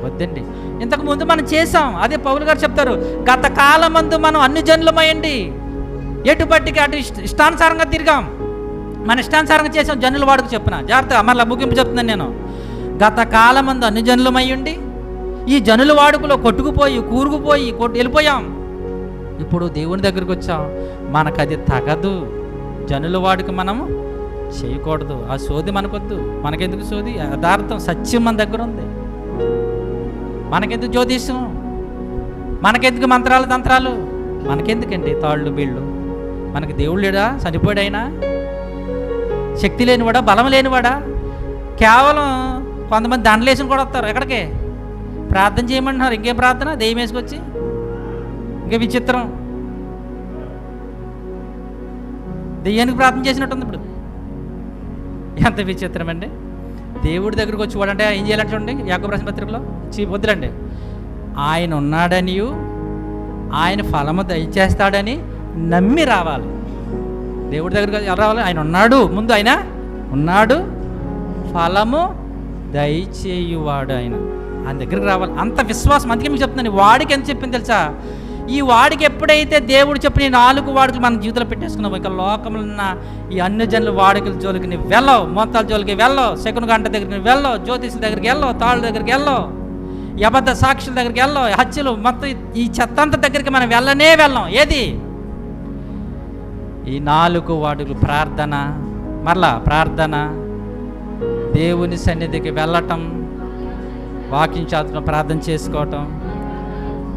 వద్దండి. ఇంతకు ముందు మనం చేసాం. అదే పౌలు గారు చెప్తారు, గత కాలమందు మనం అన్ని జనులమయ్యండి, ఎటుపట్టికి అటు ఇష్టానుసారంగా తిరిగాం, మన ఇష్టానుసారంగా చేసాం జనుల వాడుకు చెప్పున. జాగ్రత్తగా మళ్ళీ ముగింపు చెప్తున్నాను నేను. గత కాలమందు అన్ని జనులమయ్యండి, ఈ జనుల వాడుకలో కొట్టుకుపోయి కూరుకుపోయి వెళ్ళిపోయాం. ఇప్పుడు దేవుని దగ్గరికి వచ్చాం, మనకు అది తగదు. జనుల వాడుక మనము చేయకూడదు. ఆ సోది మనకొద్దు. మనకెందుకు సోది? యథార్థం సత్యం మన దగ్గర ఉంది. మనకెందుకు జ్యోతిష్యం, మనకెందుకు మంత్రాలు తంత్రాలు, మనకెందుకండి తాళ్ళు బీళ్ళు? మనకి దేవుడు లేడా? చనిపోయాడైనా? శక్తి లేనివాడా? బలం లేనివాడా? కేవలం కొంతమంది దండలేసిన కూడా వస్తారు. ఎక్కడికే ప్రార్థన చేయమంటున్నారు. ఇంకేం ప్రార్థన? దెయ్యం వేసుకొచ్చి ఇంకా విచిత్రం. దెయ్యానికి ప్రార్థన చేసినట్టుంది ఇప్పుడు. ఎంత విచిత్రం అండి. దేవుడి దగ్గరకు వచ్చి వాడంటే ఏం చేయాలంటే చూడండి, యాకోబు రాసిన పత్రికలో వద్దులండి, ఆయన ఉన్నాడనియు ఆయన ఫలము దయచేస్తాడని నమ్మి రావాలి. దేవుడి దగ్గరకు ఎలా రావాలి? ఆయన ఉన్నాడు, ముందు ఆయన ఉన్నాడు, ఫలము దయచేయువాడు ఆయన దగ్గరికి రావాలి. అంత విశ్వాసం. అందుకే మీకు చెప్తున్నాను, వాడికి ఎంత చెప్పింది తెలుసా? ఈ వాడికి ఎప్పుడైతే దేవుడు చెప్పిన ఈ 4 వాడుకలు మన జీవితంలో పెట్టేసుకున్నావు, ఇక లోకంలో ఉన్న ఈ అన్ని జనుల వాడుకల జోలికి నువ్వు వెళ్ళవు, మోతాల జోలికి వెళ్ళవు, శకున గంట దగ్గరికి నువ్వు వెళ్ళవు, జ్యోతిషుల దగ్గరికి వెళ్ళవు, తాళ్ళ దగ్గరికి వెళ్ళవు, అబద్ధ సాక్షుల దగ్గరికి వెళ్ళవు, హత్యలు, మొత్తం ఈ చెత్తంత దగ్గరికి మనం వెళ్ళం. ఏది? ఈ 4 వాడుకలు. ప్రార్థన, మరలా ప్రార్థన, దేవుని సన్నిధికి వెళ్ళటం, వాక్యం చదవటం, ప్రార్థన చేసుకోవటం,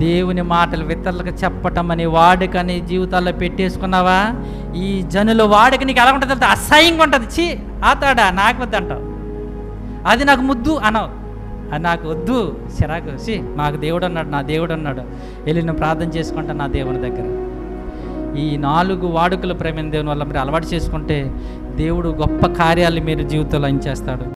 దేవుని మాటలు ఇతరులకు చెప్పటం అనే వాడుకని జీవితాల్లో పెట్టేసుకున్నావా? ఈ జనుల వాడుక నీకు ఎలా ఉంటుంది? అసహ్యంగా ఉంటుంది. చీ ఆతాడా నాకు వద్దంటావు, అది నాకు ముద్దు అనవు, అది నాకు వద్దు, చిరాకు, సి మాకు దేవుడు అన్నాడు, నా దేవుడు అన్నాడు, వెళ్ళి నేను ప్రార్థన చేసుకుంటా నా దేవుని దగ్గర. ఈ 4 వాడుకలు ప్రేమ దేవుని వల్ల మీరు అలవాటు చేసుకుంటే దేవుడు గొప్ప కార్యాలు మీరు జీవితంలో చేస్తాడు.